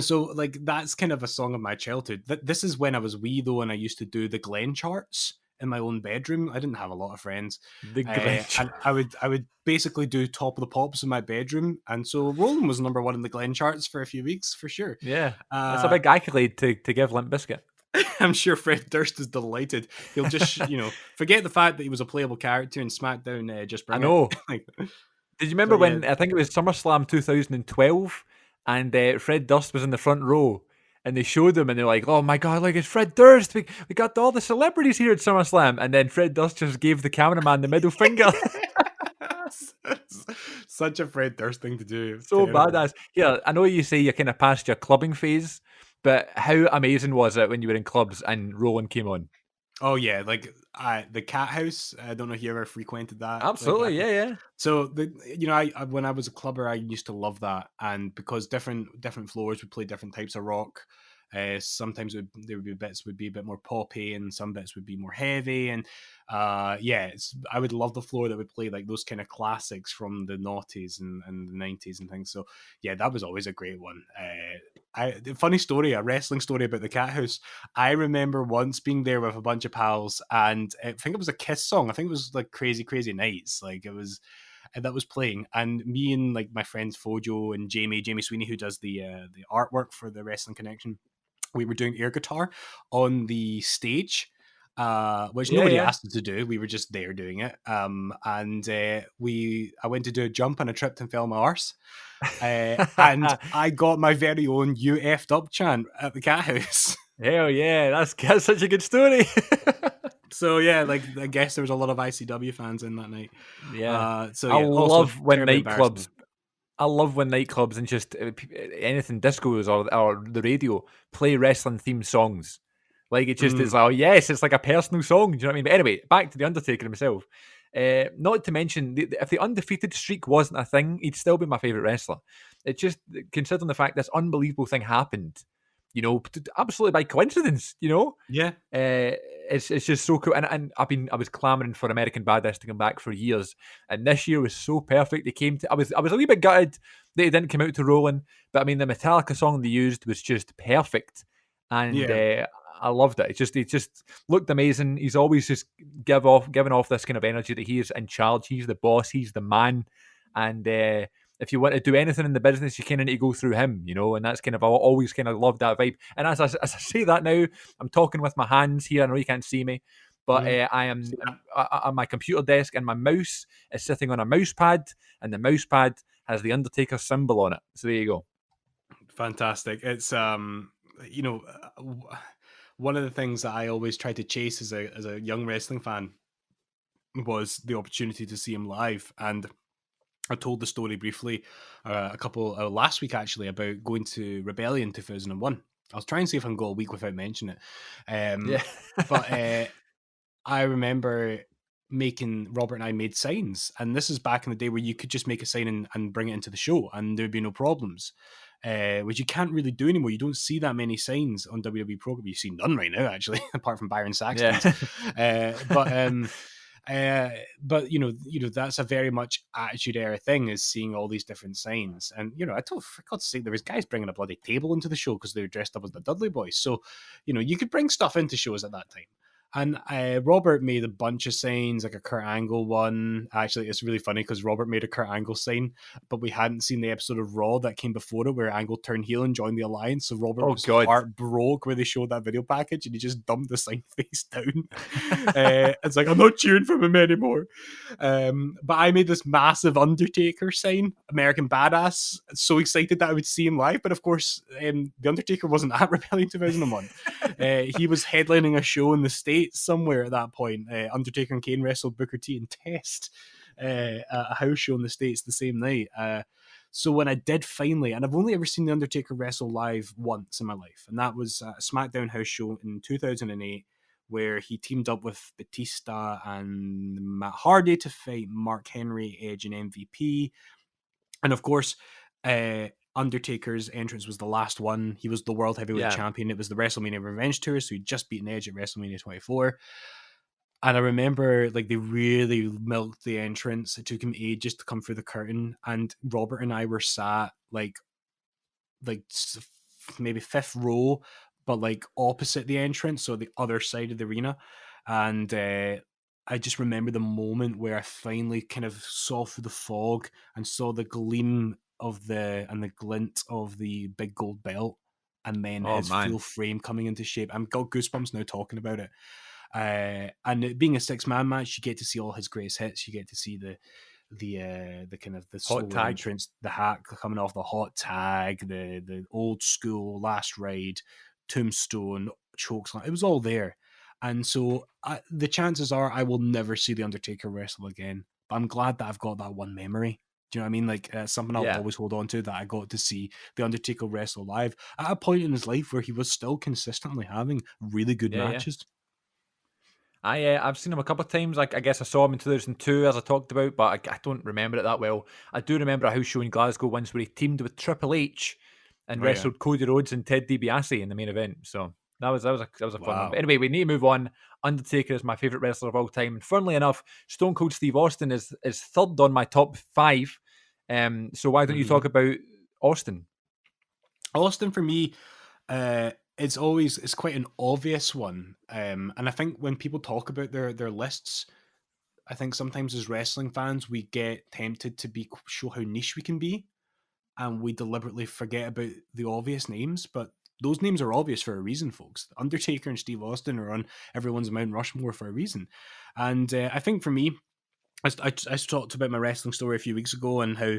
so, like, that's kind of a song of my childhood. This is when I was wee, though, and I used to do the Glen charts in my own bedroom. I didn't have a lot of friends. The Glen And I would basically do Top of the Pops in my bedroom. And so Rolling was number one in the Glen charts for a few weeks, for sure. Yeah. That's a big accolade to give Limp Bizkit. I'm sure Fred Durst is delighted. He'll just, forget the fact that he was a playable character in SmackDown. Just bring I know. it. Did you remember So, when, yeah. I think it was SummerSlam 2012, and Fred Durst was in the front row, and they showed him, and they're like, "Oh my god, like, it's Fred Durst! We got all the celebrities here at SummerSlam," and then Fred Durst just gave the cameraman the middle finger. Such a Fred Durst thing to do. So Terrible. badass. Here, I know you say you're kind of past your clubbing phase, but how amazing was it when you were in clubs and Roland came on? Oh yeah, like the Cat House. I don't know if you ever frequented that. Absolutely, Like, yeah. so I when I was a clubber, I used to love that, and because different floors would play different types of rock. Sometimes there would be bits would be a bit more poppy, and some bits would be more heavy. And I would love the floor that would play like those kind of classics from the noughties and the 90s and things. So yeah, that was always a great one. Funny story, a wrestling story about the Cat House. I remember once being there with a bunch of pals, and I think it was a Kiss song. I think it was like Crazy Crazy Nights. Like, it was. And that was playing, and me and like my friends Fojo and Jamie Sweeney, who does the artwork for the Wrestling Connection, we were doing air guitar on the stage, which nobody Yeah. asked us to do. We were just there doing it. And I went to do a jump and I tripped and fell on my arse. And I got my very own "You effed up" chant at the Cat House. Hell yeah, that's such a good story. So yeah, like, I guess there was a lot of ICW fans in that night. Yeah. So I yeah, also love when terribly nightclubs. embarrassing. I love when nightclubs and just anything discos or the radio play wrestling themed songs. Like, it just is like, oh yes, it's like a personal song. Do you know what I mean? But anyway, back to the Undertaker himself. Not to mention, if the undefeated streak wasn't a thing, he'd still be my favorite wrestler. It's just, considering the fact this unbelievable thing happened, absolutely by coincidence. Yeah. It's just so cool, and I was clamoring for American Badass to come back for years, and this year was so perfect. They came to. I was a wee bit gutted that he didn't come out to Rolling, but I mean the Metallica song they used was just perfect, and Yeah. I loved it. It just looked amazing. He's always just giving off this kind of energy that he is in charge. He's the boss. He's the man, and if you want to do anything in the business, you kind of need to go through him, and that's kind of, I always kind of loved that vibe. And as I say that now, I'm talking with my hands here. I know you can't see me, but I am on my computer desk, and my mouse is sitting on a mouse pad, and the mouse pad has the Undertaker symbol on it. So there you go. Fantastic. It's one of the things that I always tried to chase as a young wrestling fan was the opportunity to see him live. And I told the story briefly last week, actually, about going to Rebellion 2001. I was trying to see if I can go a week without mentioning it. Yeah. But I remember Robert and I made signs, and this is back in the day where you could just make a sign and bring it into the show and there'd be no problems. which you can't really do anymore. You don't see that many signs on WWE program. You see none right now, actually, apart from Byron Saxton's. Yeah. But that's a very much attitude era thing, is seeing all these different signs. And for God's sake, there was guys bringing a bloody table into the show because they were dressed up as the Dudley Boys. So you could bring stuff into shows at that time. And Robert made a bunch of signs, like a Kurt Angle one. Actually, it's really funny because Robert made a Kurt Angle sign, but we hadn't seen the episode of Raw that came before it where Angle turned heel and joined the Alliance. So Robert's heart broke where they showed that video package, and he just dumped the sign face down. It's like, I'm not cheering for him anymore. But I made this massive Undertaker sign, American Badass. So excited that I would see him live. But of course, the Undertaker wasn't at Rebellion 2001. He was headlining a show in the States somewhere at that point. Undertaker and Kane wrestled Booker T and Test at a house show in the States the same night. So when I did finally, and I've only ever seen The Undertaker wrestle live once in my life, and that was a SmackDown house show in 2008, where he teamed up with Batista and Matt Hardy to fight Mark Henry, Edge, and MVP. And of course, Undertaker's entrance was the last one. He was the World Heavyweight Champion. It was the WrestleMania Revenge Tour, so he'd just beaten Edge at WrestleMania 24. And I remember, like, they really milked the entrance. It took him ages to come through the curtain. And Robert and I were sat, like maybe fifth row, but, like, opposite the entrance, so the other side of the arena. And I just remember the moment where I finally kind of saw through the fog and saw the gleam of the glint of the big gold belt, and then his full frame coming into shape. I've got goosebumps now talking about it. And it being a 6-man match, you get to see all his greatest hits. You get to see the kind of the slow entrance, the hat coming off the hot tag, the old school last ride, tombstone, chokeslam. It was all there. And so the chances are I will never see The Undertaker wrestle again. But I'm glad that I've got that one memory. Do you know what I mean? Like, something I'll always hold on to, that I got to see The Undertaker wrestle live at a point in his life where he was still consistently having really good matches. I've seen him a couple of times. Like, I guess I saw him in 2002, as I talked about, but I don't remember it that well. I do remember a house show in Glasgow once where he teamed with Triple H and wrestled Cody Rhodes and Ted DiBiase in the main event. So that was a fun one. But anyway, we need to move on. Undertaker is my favorite wrestler of all time, and funnily enough, Stone Cold Steve Austin is third on my top 5. So why don't you talk about Austin? Austin, for me, it's quite an obvious one. And I think when people talk about their lists, I think sometimes as wrestling fans, we get tempted to show how niche we can be, and we deliberately forget about the obvious names. But those names are obvious for a reason, folks. Undertaker and Steve Austin are on everyone's Mount Rushmore for a reason. And I think for me, I talked about my wrestling story a few weeks ago, and how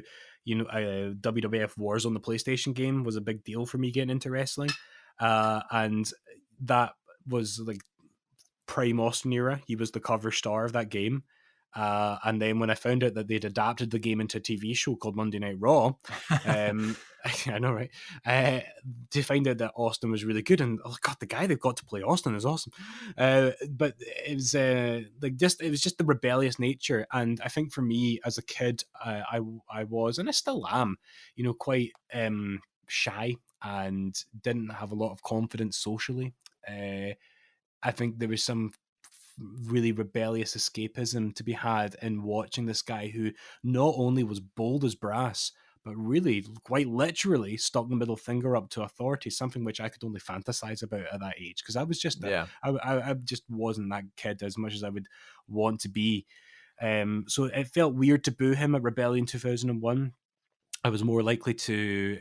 WWF Wars on the PlayStation game was a big deal for me getting into wrestling. And that was like prime Austin era. He was the cover star of that game. And then when I found out that they'd adapted the game into a TV show called Monday Night Raw, I know, right? To find out that Austin was really good, and oh god, the guy they've got to play Austin is awesome. But it was it was just the rebellious nature, and I think for me as a kid, I was, and I still am, quite shy and didn't have a lot of confidence socially. I think there was some really rebellious escapism to be had in watching this guy who not only was bold as brass, but really quite literally stuck the middle finger up to authority, something which I could only fantasize about at that age, because I was just I just wasn't that kid as much as I would want to be. So it felt weird to boo him at Rebellion 2001. I was more likely to,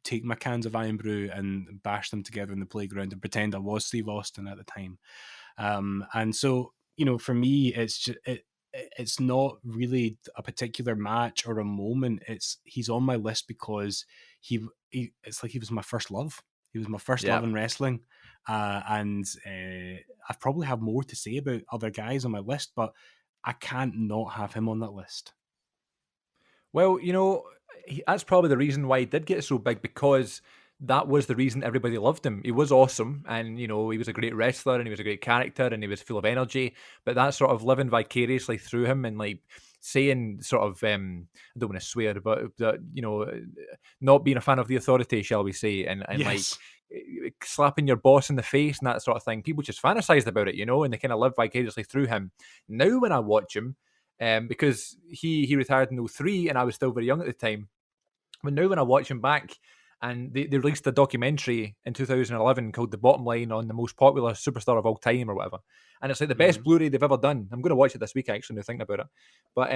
take my cans of Iron Brew and bash them together in the playground and pretend I was Steve Austin at the time. And so, for me, it's just, it's not really a particular match or a moment. He's on my list because it's like he was my first love. He was my first love in wrestling. And I probably have more to say about other guys on my list, but I can't not have him on that list. Well, that's probably the reason why he did get so big, because that was the reason everybody loved him. He was awesome, and he was a great wrestler, and he was a great character, and he was full of energy. But that sort of living vicariously through him, and like saying sort of I don't want to swear, but not being a fan of the authority, shall we say, and like Yes. slapping your boss in the face and that sort of thing. People just fantasized about it, and they kind of live vicariously through him. Now when I watch him, because he retired in 03 and I was still very young at the time, but now when I watch him back, and they released a documentary in 2011 called The Bottom Line on the most popular superstar of all time or whatever. And it's like the best Blu-ray they've ever done. I'm going to watch it this week, actually, now thinking about it. But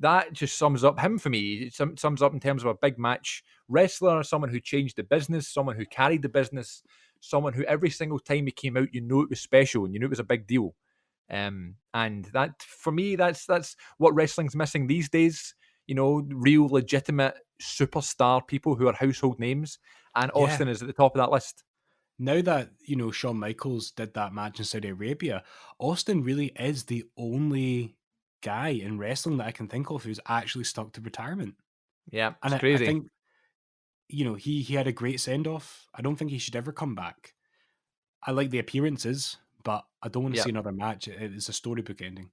that just sums up him for me. It sums up in terms of a big match wrestler, someone who changed the business, someone who carried the business, someone who every single time he came out, it was special and it was a big deal. And that, for me, that's what wrestling's missing these days. Real legitimate superstar people who are household names, and Austin is at the top of that list. Now that, Shawn Michaels did that match in Saudi Arabia, Austin really is the only guy in wrestling that I can think of who's actually stuck to retirement. Yeah, and it's crazy. I think, he had a great send-off. I don't think he should ever come back. I like the appearances, but I don't want to see another match. It's a storybook ending.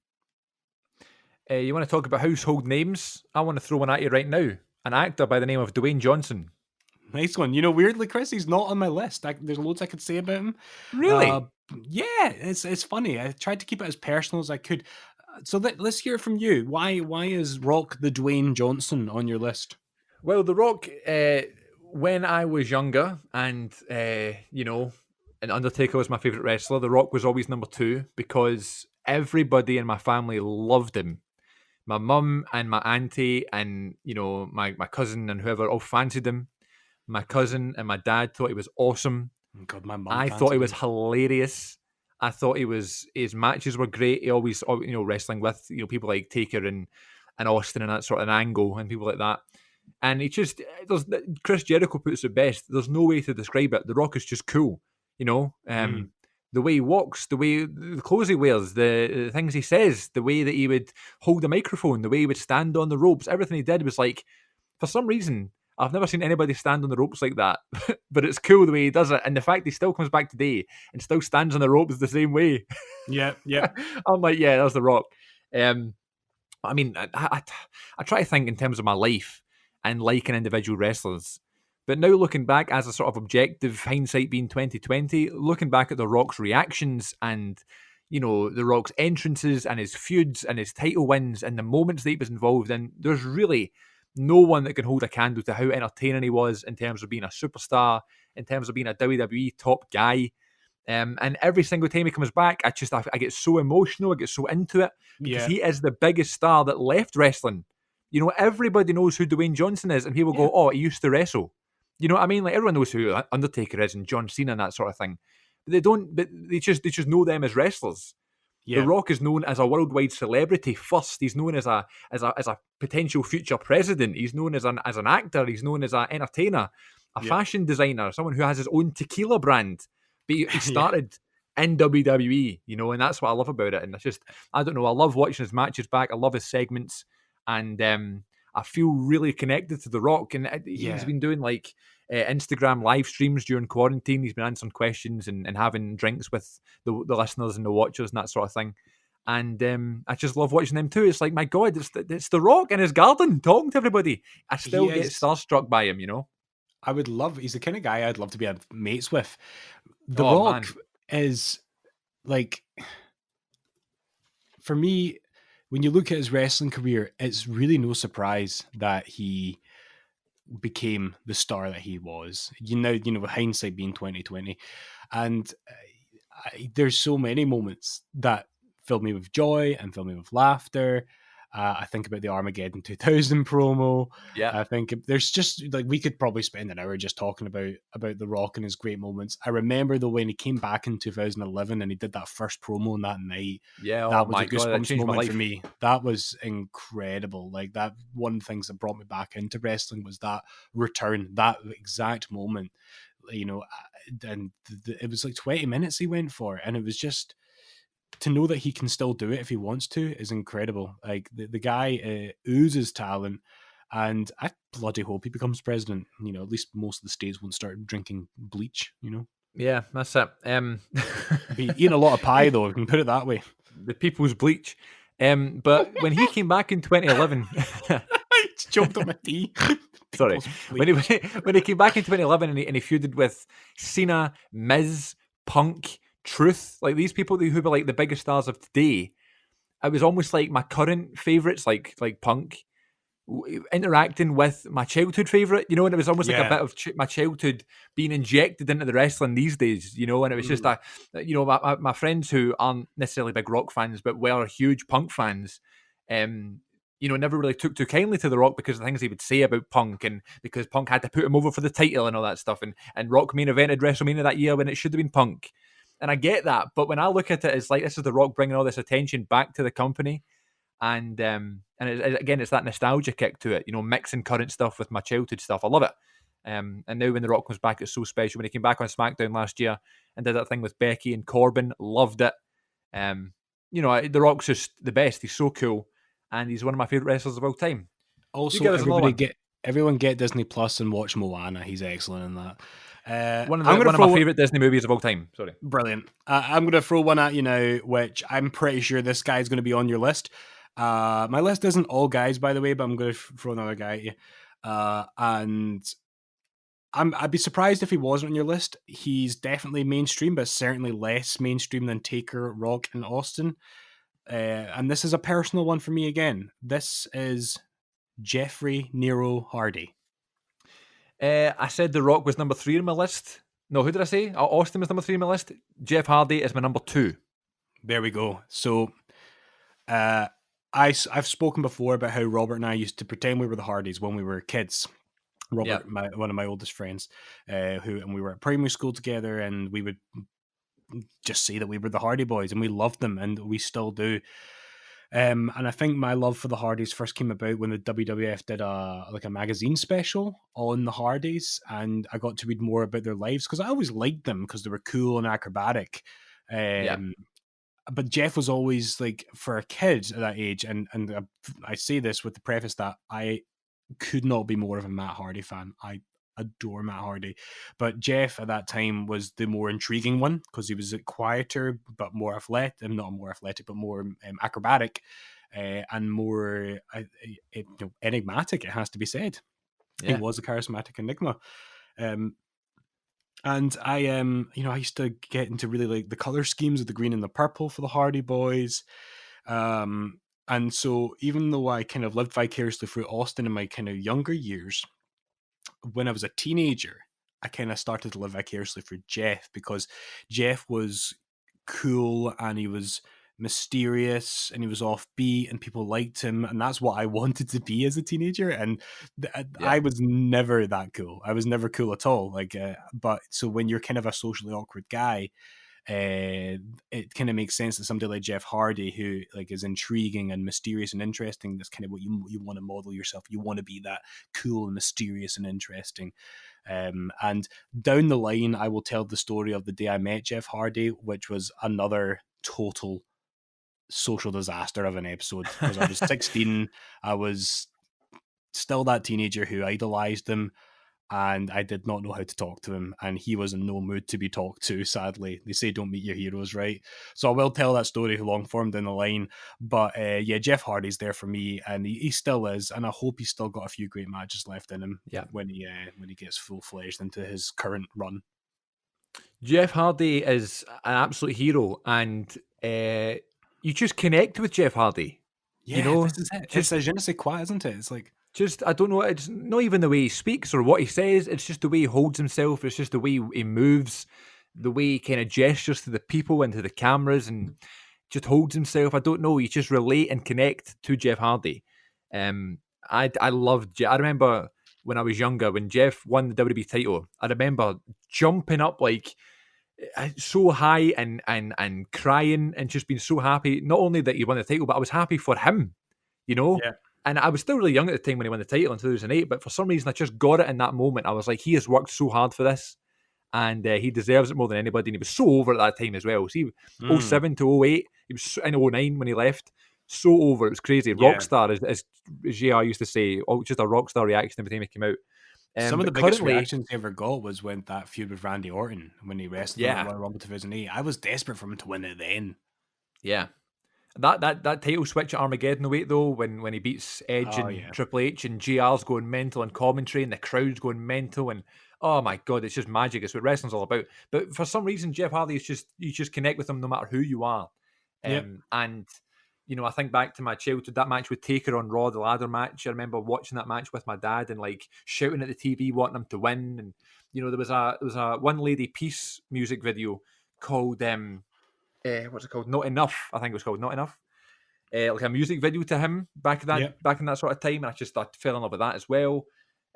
You want to talk about household names? I want to throw one at you right now. An actor by the name of Dwayne Johnson. Nice one. Weirdly, Chris, he's not on my list. There's loads I could say about him. Really? Yeah, it's funny. I tried to keep it as personal as I could. So let's hear it from you. Why is Rock the Dwayne Johnson on your list? Well, The Rock, when I was younger and, and Undertaker was my favourite wrestler, The Rock was always number 2 because everybody in my family loved him. My mum and my auntie and, my cousin and whoever all fancied him. My cousin and my dad thought he was awesome. God, my mum. I thought he was hilarious. I thought his matches were great. He always, wrestling with, people like Taker and Austin and that sort of angle and people like that. And Chris Jericho puts it best. There's no way to describe it. The Rock is just cool, The way he walks, the clothes he wears, the things he says, the way that he would hold a microphone, the way he would stand on the ropes, everything he did was like, for some reason, I've never seen anybody stand on the ropes like that. But it's cool the way he does it. And the fact he still comes back today and still stands on the ropes the same way. Yeah. I'm like, yeah, that's The Rock. I mean, I try to think in terms of my life and liking individual wrestlers. But now looking back as a sort of objective, hindsight being 2020, looking back at The Rock's reactions and, The Rock's entrances and his feuds and his title wins and the moments that he was involved in, there's really no one that can hold a candle to how entertaining he was in terms of being a superstar, in terms of being a WWE top guy. And every single time he comes back, I get so emotional, I get so into it because he is the biggest star that left wrestling. Everybody knows who Dwayne Johnson is, and people go, "Oh, he used to wrestle." You know what I mean? Like everyone knows who Undertaker is and John Cena and that sort of thing. But they don't. But they just know them as wrestlers. Yeah. The Rock is known as a worldwide celebrity first. He's known as a potential future president. He's known as an actor. He's known as an entertainer, a fashion designer, someone who has his own tequila brand. But he started in WWE, and that's what I love about it. And it's just, I don't know, I love watching his matches back. I love his segments, and I feel really connected to The Rock. And he's been doing like Instagram live streams during quarantine. He's been answering questions and having drinks with the listeners and the watchers and that sort of thing. And I just love watching them too. It's like, my God, it's The Rock in his garden talking to everybody. I still get starstruck by him, I would love, he's the kind of guy I'd love to be mates with. The Rock is like, for me, when you look at his wrestling career, it's really no surprise that he became the star that he was. With hindsight being 2020, and there's so many moments that fill me with joy and fill me with laughter. I think about the Armageddon 2000 promo. Yeah, I think there's just like, we could probably spend an hour just talking about The Rock and his great moments. I remember though when he came back in 2011 and he did that first promo on that night. Yeah, that was a goosebumps moment for me. That was incredible. Like, that one of the things that brought me back into wrestling was that return, that exact moment. And it was like 20 minutes he went for, and it was just, to know that he can still do it if he wants to is incredible. Like, the guy oozes talent, and I bloody hope he becomes president. At least most of the states won't start drinking bleach. Yeah, that's it. Be eating a lot of pie though. We can put it that way. The people's bleach. But when he came back in 2011, I just choked on my tea. sorry, People's when he came back in 2011 and he feuded with Cena, Miz, Punk, Truth, like these people who were like the biggest stars of today, it was almost like my current favorites, like Punk, interacting with my childhood favorite, you know, and it was almost like a Yeah. bit of my childhood being injected into the wrestling these days, you know, and it was just you know, my friends who aren't necessarily big rock fans but were huge Punk fans, you know, never really took too kindly to The Rock because of the things he would say about Punk, and because Punk had to put him over for the title and all that stuff, and Rock main evented WrestleMania that year when it should have been Punk. And I get that, but when I look at it, it's like this is The Rock bringing all this attention back to the company, and again, it's that nostalgia kick to it, you know, mixing current stuff with my childhood stuff. I love it. And now when The Rock comes back, it's so special. When he came back on SmackDown last year and did that thing with Becky and Corbin, loved it. You know, The Rock's just the best. He's so cool, and he's one of my favorite wrestlers of all time. Also, give us another one. everyone get Disney Plus and watch Moana. He's excellent in that. One of my favorite Disney movies of all time. Sorry. Brilliant. I'm going to throw one at you now, which I'm pretty sure this guy's going to be on your list. My list isn't all guys, by the way, but I'm going to throw another guy at you. And I'd be surprised if he wasn't on your list. He's definitely mainstream, but certainly less mainstream than Taker, Rock, and Austin. And this is a personal one for me again. This is Jeffrey Nero Hardy. I said The Rock was number 3 on my list. No, who did I say? Austin was number 3 on my list. Jeff Hardy is my number 2. There we go. So, I've spoken before about how Robert and I used to pretend we were the Hardys when we were kids. Robert, one of my oldest friends, and we were at primary school together, and we would just say that we were the Hardy Boys, and we loved them, and we still do. And I think my love for the Hardys first came about when the WWF did a magazine special on the Hardys, and I got to read more about their lives because I always liked them because they were cool and acrobatic. But Jeff was always like, for a kid at that age, and I say this with the preface that I could not be more of a Matt Hardy fan. I adore Matt Hardy, but Jeff at that time was the more intriguing one because he was quieter but more athletic, and not more athletic but more acrobatic, and more enigmatic. It has to be said. He was a charismatic enigma. And I I used to get into really like the color schemes of the green and the purple for the Hardy Boys. And so even though I kind of lived vicariously through Austin in my kind of younger years, when I was a teenager, I kind of started to live vicariously through Jeff because Jeff was cool and he was mysterious and he was offbeat and people liked him, and that's what I wanted to be as a teenager. And I was never that cool. I was never cool at all. But so when you're kind of a socially awkward guy, it kind of makes sense that somebody like Jeff Hardy, who like is intriguing and mysterious and interesting, that's kind of what you want to model yourself. You want to be that cool and mysterious and interesting. And down the line, I will tell the story of the day I met Jeff Hardy, which was another total social disaster of an episode because I was 16. I was still that teenager who idolized him, and I did not know how to talk to him, and he was in no mood to be talked to, sadly. They say don't meet your heroes, right? So I will tell that story long form down the line. But Jeff Hardy's there for me, and he still is, and I hope he's still got a few great matches left in him when he gets full-fledged into his current run. Jeff Hardy is an absolute hero, and you just connect with Jeff Hardy. Yeah, you know, this is it. It's a je ne sais quoi, isn't it? It's like, just, I don't know, it's not even the way he speaks or what he says, it's just the way he holds himself, it's just the way he moves, the way he kind of gestures to the people and to the cameras and just holds himself. I don't know, you just relate and connect to Jeff Hardy. I remember when I was younger, when Jeff won the WWE title, I remember jumping up like so high and crying and just being so happy, not only that he won the title, but I was happy for him, you know? Yeah. And I was still really young at the time when he won the title in 2008, but for some reason I just got it in that moment. I was like, he has worked so hard for this, and he deserves it more than anybody. And he was so over at that time as well. See, 07 to 08, he was in 09 when he left. So over, it was crazy. Rockstar, as JR used to say, just a rockstar reaction every time he came out. Some of the biggest reactions he ever got was when that feud with Randy Orton, when he wrestled in the Royal Rumble 2008. I was desperate for him to win it then. Yeah. That title switch at Armageddon weight though, when he beats Edge Oh, and yeah. Triple H and JR's going mental and commentary and the crowd's going mental and oh my god, it's just magic. It's what wrestling's all about. But for some reason, Jeff Hardy is just you just connect with him no matter who you are. Yep. And I think back to my childhood, that match with Taker on Raw, the ladder match. I remember watching that match with my dad and like shouting at the TV, wanting him to win. And there was a One Lady Peace music video called what's it called? Not Enough. I think it was called Not Enough. Like a music video to him back in that sort of time, and I fell in love with that as well.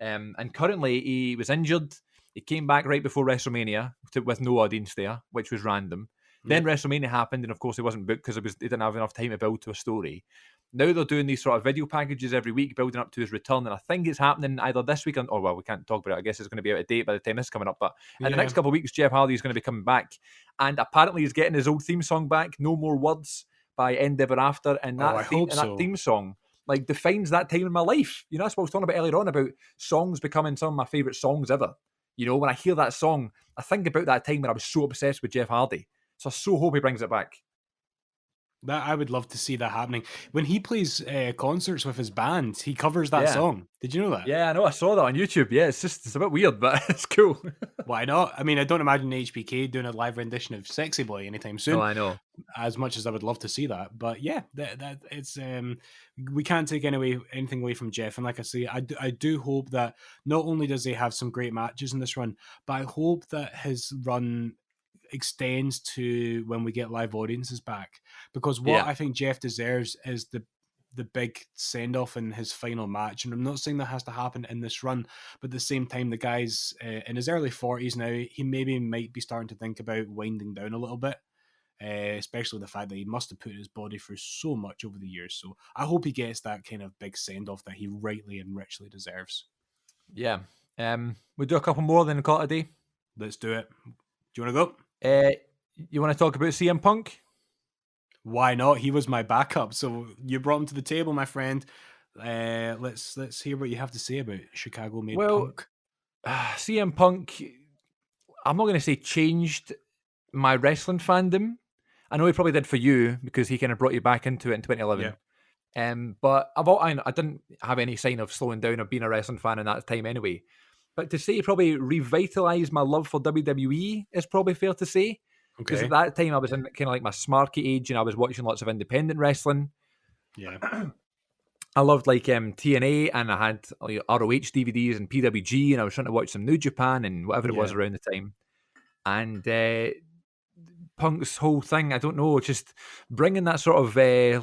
And currently he was injured. He came back right before WrestleMania with no audience there, which was random. Then WrestleMania happened, and of course he wasn't booked because they didn't have enough time to build to a story. Now they're doing these sort of video packages every week, building up to his return, and I think it's happening either this week or well, we can't talk about it. I guess it's going to be out of date by the time this is coming up. But in the next couple of weeks, Jeff Hardy is going to be coming back, and apparently he's getting his old theme song back, "No More Words" by End Ever After, and that theme song like defines that time in my life. That's what I was talking about earlier on about songs becoming some of my favourite songs ever. When I hear that song, I think about that time when I was so obsessed with Jeff Hardy. So I so hope he brings it back. That I would love to see that happening. When he plays concerts with his band, he covers that song. Did you know that? Yeah, I know. I saw that on YouTube. Yeah, it's a bit weird, but it's cool. Why not? I mean, I don't imagine HBK doing a live rendition of "Sexy Boy" anytime soon. No, I know. As much as I would love to see that, but yeah, that it's we can't take anything away from Jeff. And like I say, I do hope that not only does he have some great matches in this run, but I hope that his run extends to when we get live audiences back, because what I think Jeff deserves is the big send-off in his final match. And I'm not saying that has to happen in this run, but at the same time, the guy's in his early 40s now. He might be starting to think about winding down a little bit, especially the fact that he must have put his body through so much over the years. So I hope he gets that kind of big send-off that he rightly and richly deserves. Yeah. We'll do a couple more, then call it a day. Let's do it. Do you want to go? You want to talk about CM Punk? Why not? He was my backup, so you brought him to the table, my friend. Let's hear what you have to say about Chicago-made Punk. CM Punk, I'm not going to say changed my wrestling fandom. I know he probably did for you because he kind of brought you back into it in 2011. Yeah. But I didn't have any sign of slowing down or being a wrestling fan in that time anyway. But to say he probably revitalized my love for WWE is probably fair to say. Because at that time I was in kind of like my smarky age and I was watching lots of independent wrestling. Yeah. I loved like TNA, and I had like, ROH DVDs and PWG, and I was trying to watch some New Japan and whatever it was around the time. And Punk's whole thing, I don't know, just bringing that sort of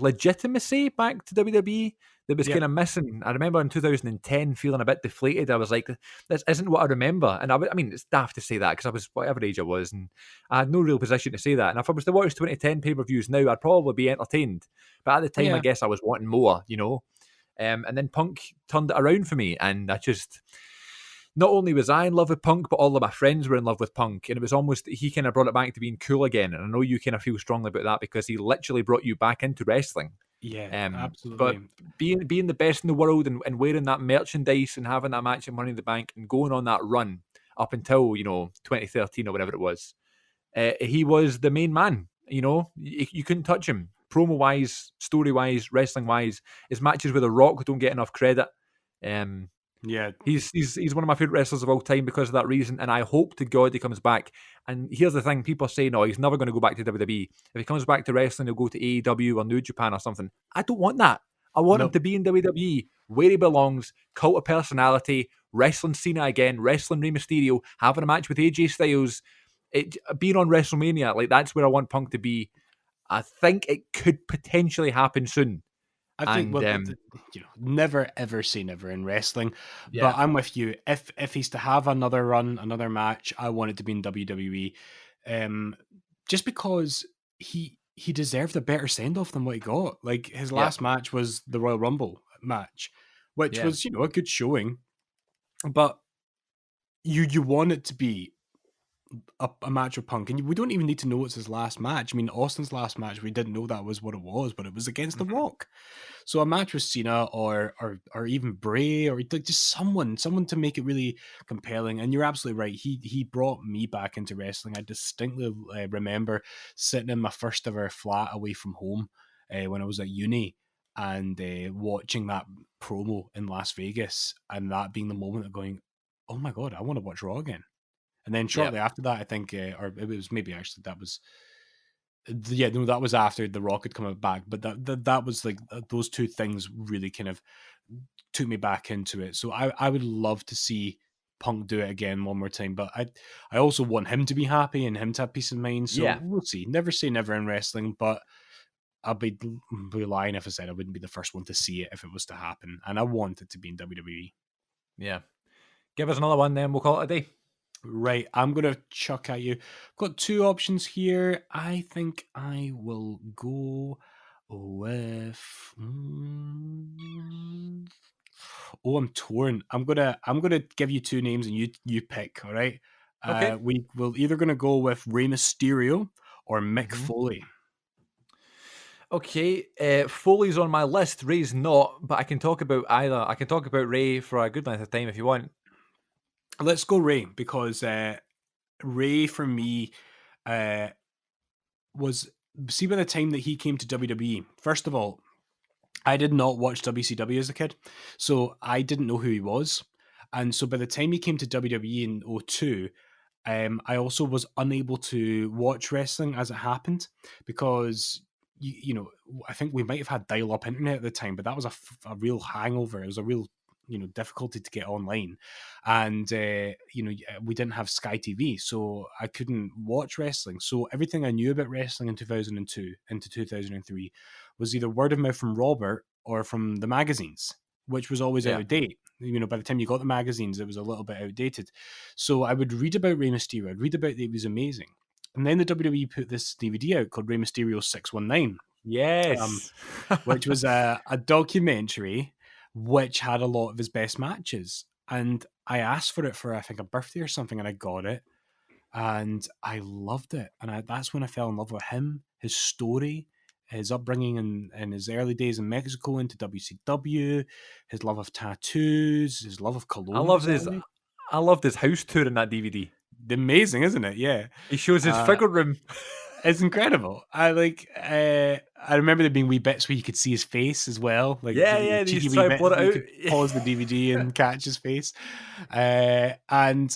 legitimacy back to WWE that was kind of missing. I remember in 2010 feeling a bit deflated. I was like, this isn't what I remember. And I mean, it's daft to say that because I was whatever age I was and I had no real position to say that. And if I was to watch 2010 pay-per-views now, I'd probably be entertained. But at the time, I guess I was wanting more, And then Punk turned it around for me. And I just... Not only was I in love with Punk, but all of my friends were in love with Punk. And it was almost, he kind of brought it back to being cool again. And I know you kind of feel strongly about that because he literally brought you back into wrestling. Yeah, absolutely. But being the best in the world and wearing that merchandise and having that match at Money in the Bank and going on that run up until, 2013 or whatever it was, he was the main man. You couldn't touch him. Promo-wise, story-wise, wrestling-wise, his matches with The Rock don't get enough credit. Yeah, he's one of my favorite wrestlers of all time because of that reason, and I hope to God he comes back. And here's the thing: people say no, he's never going to go back to WWE. If he comes back to wrestling, he'll go to AEW or New Japan or something. I don't want that. I want him to be in WWE where he belongs. Cult of personality, wrestling Cena again, wrestling Rey Mysterio, having a match with AJ Styles, being on WrestleMania. Like that's where I want Punk to be. I think it could potentially happen soon. I think never ever say never in wrestling, but I'm with you. If he's to have another run, another match, I want it to be in WWE, just because he deserved a better send off than what he got. Like his last match was the Royal Rumble match, which was a good showing, but you want it to be a match with Punk, and we don't even need to know it's his last match. I mean, Austin's last match, we didn't know that was what it was, but it was against The Rock. So a match with Cena or even Bray or just someone to make it really compelling. And you're absolutely right. He brought me back into wrestling. I distinctly remember sitting in my first ever flat away from home when I was at uni, and watching that promo in Las Vegas, and that being the moment of going, oh my god, I want to watch Raw again. And then shortly after that, I think, or it was maybe actually that was, yeah, no, that was after The Rock had come back. But that was like those two things really kind of took me back into it. So I would love to see Punk do it again one more time. But I also want him to be happy and him to have peace of mind. So Yeah. we'll see. Never say never in wrestling, but I'll be lying if I said I wouldn't be the first one to see it if it was to happen. And I want it to be in WWE. Yeah. Give us another one, then we'll call it a day. Right, I'm going to chuck at you. I've got two options here. I think I will go with. Oh, I'm torn. I'm gonna give you two names and you pick. All right. Okay. We will either gonna go with Rey Mysterio or Mick Foley. Okay, Foley's on my list. Ray's not, but I can talk about either. I can talk about Ray for a good length of time if you want. Let's go Ray, because Ray for me was, see, by the time that he came to WWE, first of all, I did not watch WCW as a kid, so I didn't know who he was. And so by the time he came to WWE in 2002, I also was unable to watch wrestling as it happened, because you know, I think we might have had dial-up internet at the time, but that was a real hangover. It was a real, you know, difficulty to get online, and you know, we didn't have Sky TV, so I couldn't watch wrestling. So everything I knew about wrestling in 2002 into 2003 was either word of mouth from Robert or from the magazines, which was always out of date. You know, by the time you got the magazines, it was a little bit outdated. So I would read about Rey Mysterio. I'd read about that he was amazing. And then the WWE put this DVD out called Rey Mysterio 619. Yes. Which was a documentary which had a lot of his best matches. And I asked for it for, I think, a birthday or something, and I got it. And I loved it. And that's when I fell in love with him, his story, his upbringing in his early days in Mexico into WCW, his love of tattoos, his love of cologne. I loved his house tour in that DVD. Amazing, isn't it? Yeah. He shows his figure room. It's incredible. I remember there being wee bits where you could see his face as well. Like, yeah, cheeky he's wee trying to bits blur where it you out. could pause the DVD and catch his face. And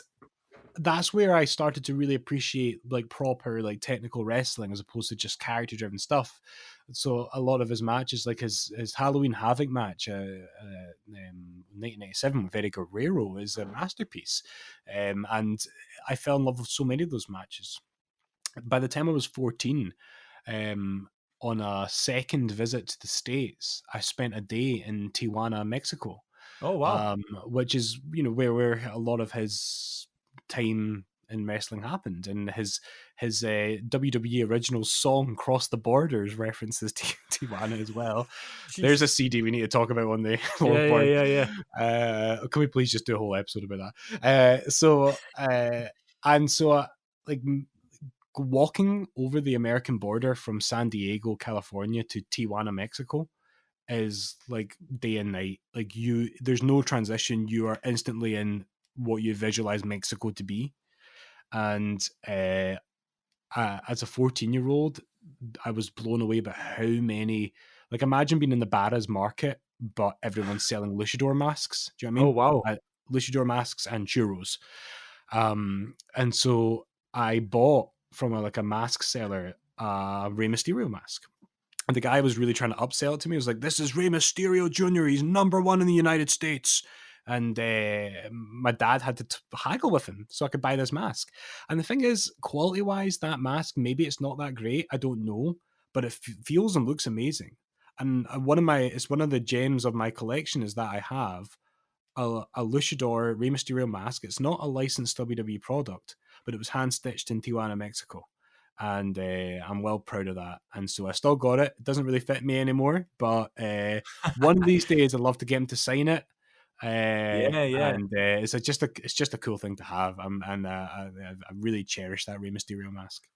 that's where I started to really appreciate like proper like technical wrestling as opposed to just character driven stuff. So a lot of his matches, like his Halloween Havoc match, 1997 with Eddie Guerrero, is a masterpiece. And I fell in love with so many of those matches. By the time I was 14, on a second visit to the States, I spent a day in Tijuana, Mexico. Oh wow! Which is, you know, where a lot of his time in wrestling happened, and his WWE original song "Cross the Borders" references Tijuana as well. Jeez. There's a CD we need to talk about one day. Yeah. Can we please just do a whole episode about that? Like walking over the American border from San Diego, California to Tijuana, Mexico is like day and night. Like there's no transition. You are instantly in what you visualize Mexico to be. And as a 14-year-old, I was blown away by how many, like, imagine being in the Barras market, but everyone's selling luchador masks. Do you know what I mean? Oh, wow. Luchador masks and churros. And so I bought from a mask seller a Rey Mysterio mask. And the guy was really trying to upsell it to me. He was like, this is Rey Mysterio Jr. He's #1 in the United States. And my dad had to haggle with him so I could buy this mask. And the thing is, quality-wise, that mask, maybe it's not that great. I don't know. But it feels and looks amazing. And it's one of the gems of my collection is that I have a luchador Rey Mysterio mask. It's not a licensed WWE product, but it was hand-stitched in Tijuana, Mexico. And I'm well proud of that. And so I still got it. It doesn't really fit me anymore, but one of these days I'd love to get him to sign it. And it's just a cool thing to have. I really cherish that Rey Mysterio mask.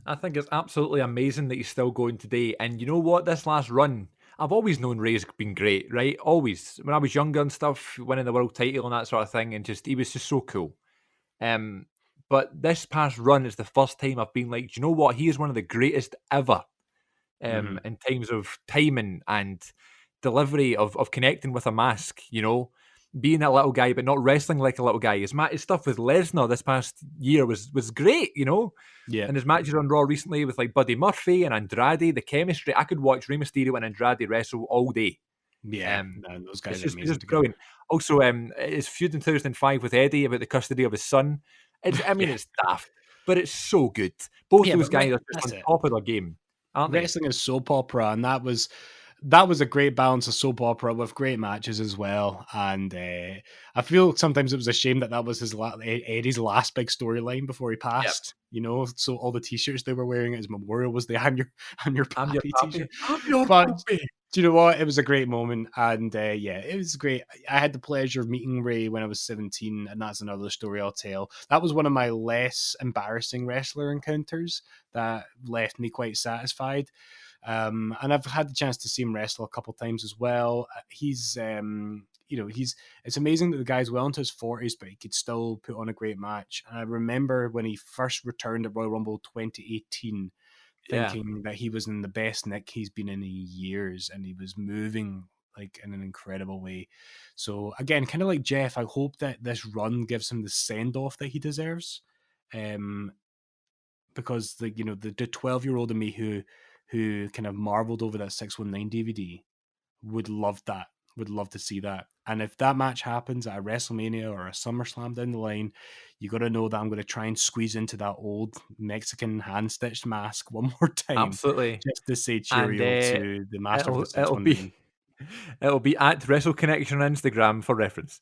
I think it's absolutely amazing that he's still going today. And you know what? This last run, I've always known Ray's been great, right? Always. When I was younger and stuff, winning the world title and that sort of thing, and he was just so cool. But this past run is the first time I've been like, do you know what? He is one of the greatest ever. in terms of timing and delivery of connecting with a mask, you know, being a little guy but not wrestling like a little guy. His stuff with Lesnar this past year was great, you know. Yeah. And his matches on Raw recently with like Buddy Murphy and Andrade, the chemistry. I could watch Rey Mysterio and Andrade wrestle all day. Yeah, those guys it's are just amazing. Brilliant. Also, his feud in 2005 with Eddie about the custody of his son. It's daft, but it's so good. Both those guys are just on top of their game, aren't they? Wrestling is soap opera, and that was a great balance of soap opera with great matches as well. And I feel sometimes it was a shame that was Eddie's last big storyline before he passed. You know, so all the T-shirts they were wearing at his memorial was the "I'm your pappy" T-shirt. I'm your But pappy. do you know what? It was a great moment, and it was great. I had the pleasure of meeting Rey when I was 17, and that's another story I'll tell. That was one of my less embarrassing wrestler encounters that left me quite satisfied. And I've had the chance to see him wrestle a couple times as well. He's it's amazing that the guy's well into his 40s, but he could still put on a great match. And I remember when he first returned at Royal Rumble 2018, thinking that he was in the best nick he's been in years, and he was moving like in an incredible way. So again, kind of like Jeff, I hope that this run gives him the send-off that he deserves. Because the 12-year-old in me who kind of marveled over that 619 DVD would love to see that. And if that match happens at a WrestleMania or a SummerSlam down the line, you got to know that I'm going to try and squeeze into that old Mexican hand-stitched mask one more time. Absolutely. Just to say cheerio to the master of the 619. It'll be at Wrestle Connection on Instagram for reference.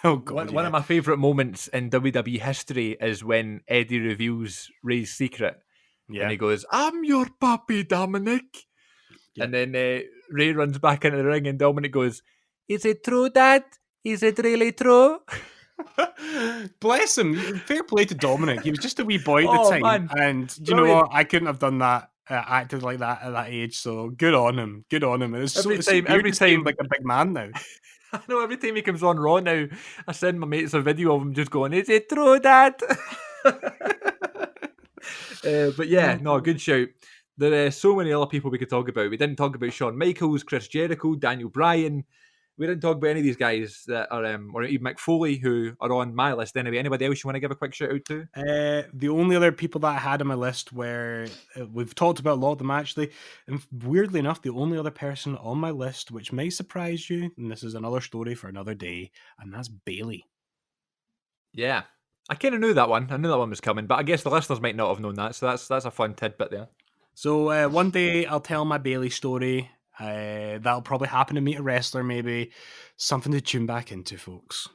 Oh God, one of my favourite moments in WWE history is when Eddie reveals Rey's secret. Yeah. And he goes, "I'm your puppy, Dominic." Yeah. And then Rey runs back into the ring and Dominic goes, "Is it true, Dad? Is it really true?" Bless him. Fair play to Dominic. He was just a wee boy at the time. Man. And do you know what? I couldn't have done that, acted like that at that age. So good on him. Good on him. It's every time like a big man now. I know every time he comes on Raw now, I send my mates a video of him just going, "Is it true, Dad?" But yeah, no, good shout. There are so many other people we could talk about. We didn't talk about Shawn Michaels, Chris Jericho, Daniel Bryan. We didn't talk about any of these guys that are, or even Mick Foley, who are on my list anyway. Anybody else you want to give a quick shout out to? The only other people that I had on my list were, we've talked about a lot of them actually, and weirdly enough, the only other person on my list, which may surprise you, and this is another story for another day, and that's Bayley. Yeah. I kind of knew that one. I knew that one was coming, but I guess the listeners might not have known that, so that's a fun tidbit there. So one day I'll tell my Bayley story. That'll probably happen to meet a wrestler, maybe. Something to tune back into, folks.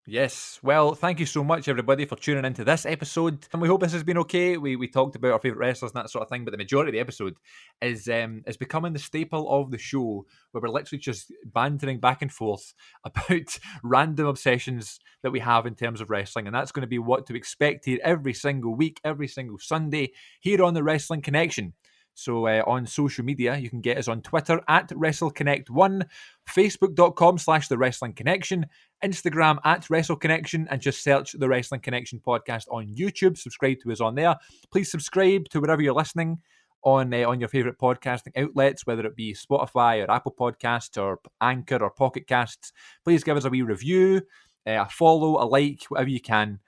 Yes. Well, thank you so much, everybody, for tuning into this episode. And we hope this has been okay. We talked about our favourite wrestlers and that sort of thing, but the majority of the episode is becoming the staple of the show, where we're literally just bantering back and forth about random obsessions that we have in terms of wrestling. And that's going to be what to expect here every single week, every single Sunday, here on the Wrestling Connection. So on social media, you can get us on Twitter at WrestleConnect1, Facebook.com/The Wrestling Connection, Instagram at Wrestle Connection, and just search The Wrestling Connection podcast on YouTube. Subscribe to us on there. Please subscribe to wherever you're listening on your favourite podcasting outlets, whether it be Spotify or Apple Podcasts or Anchor or Pocket Casts. Please give us a wee review, a follow, a like, whatever you can.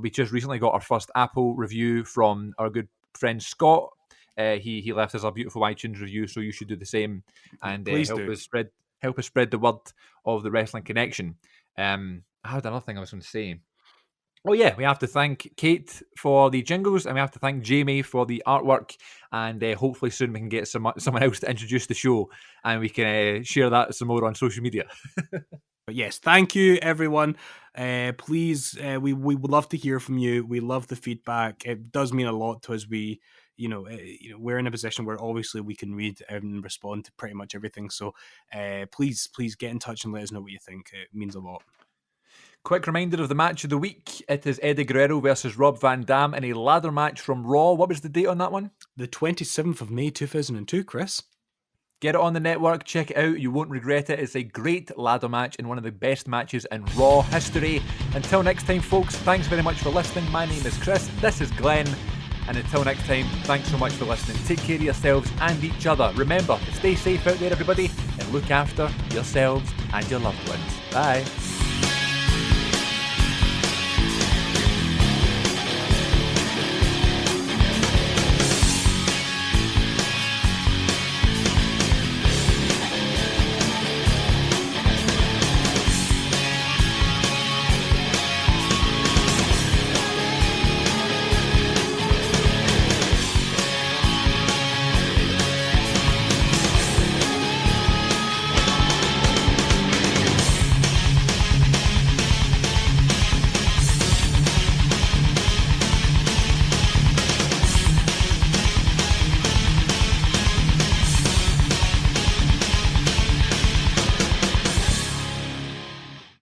We just recently got our first Apple review from our good friend Scott. He left us a beautiful iTunes review, so you should do the same and help us spread the word of the Wrestling Connection. I had another thing I was going to say. Oh yeah, we have to thank Kate for the jingles, and we have to thank Jamie for the artwork, and hopefully soon we can get someone else to introduce the show, and we can share that some more on social media. But yes, thank you everyone. Please, we would love to hear from you. We love the feedback. It does mean a lot to us. We're in a position where obviously we can read and respond to pretty much everything. So please get in touch and let us know what you think. It means a lot. Quick reminder of the match of the week. It is Eddie Guerrero versus Rob Van Dam in a ladder match from Raw. What was the date on that one? The 27th of May 2002, Chris. Get it on the network. Check it out. You won't regret it. It's a great ladder match and one of the best matches in Raw history. Until next time, folks, thanks very much for listening. My name is Chris. This is Glenn. And until next time, thanks so much for listening. Take care of yourselves and each other. Remember to stay safe out there, everybody, and look after yourselves and your loved ones. Bye.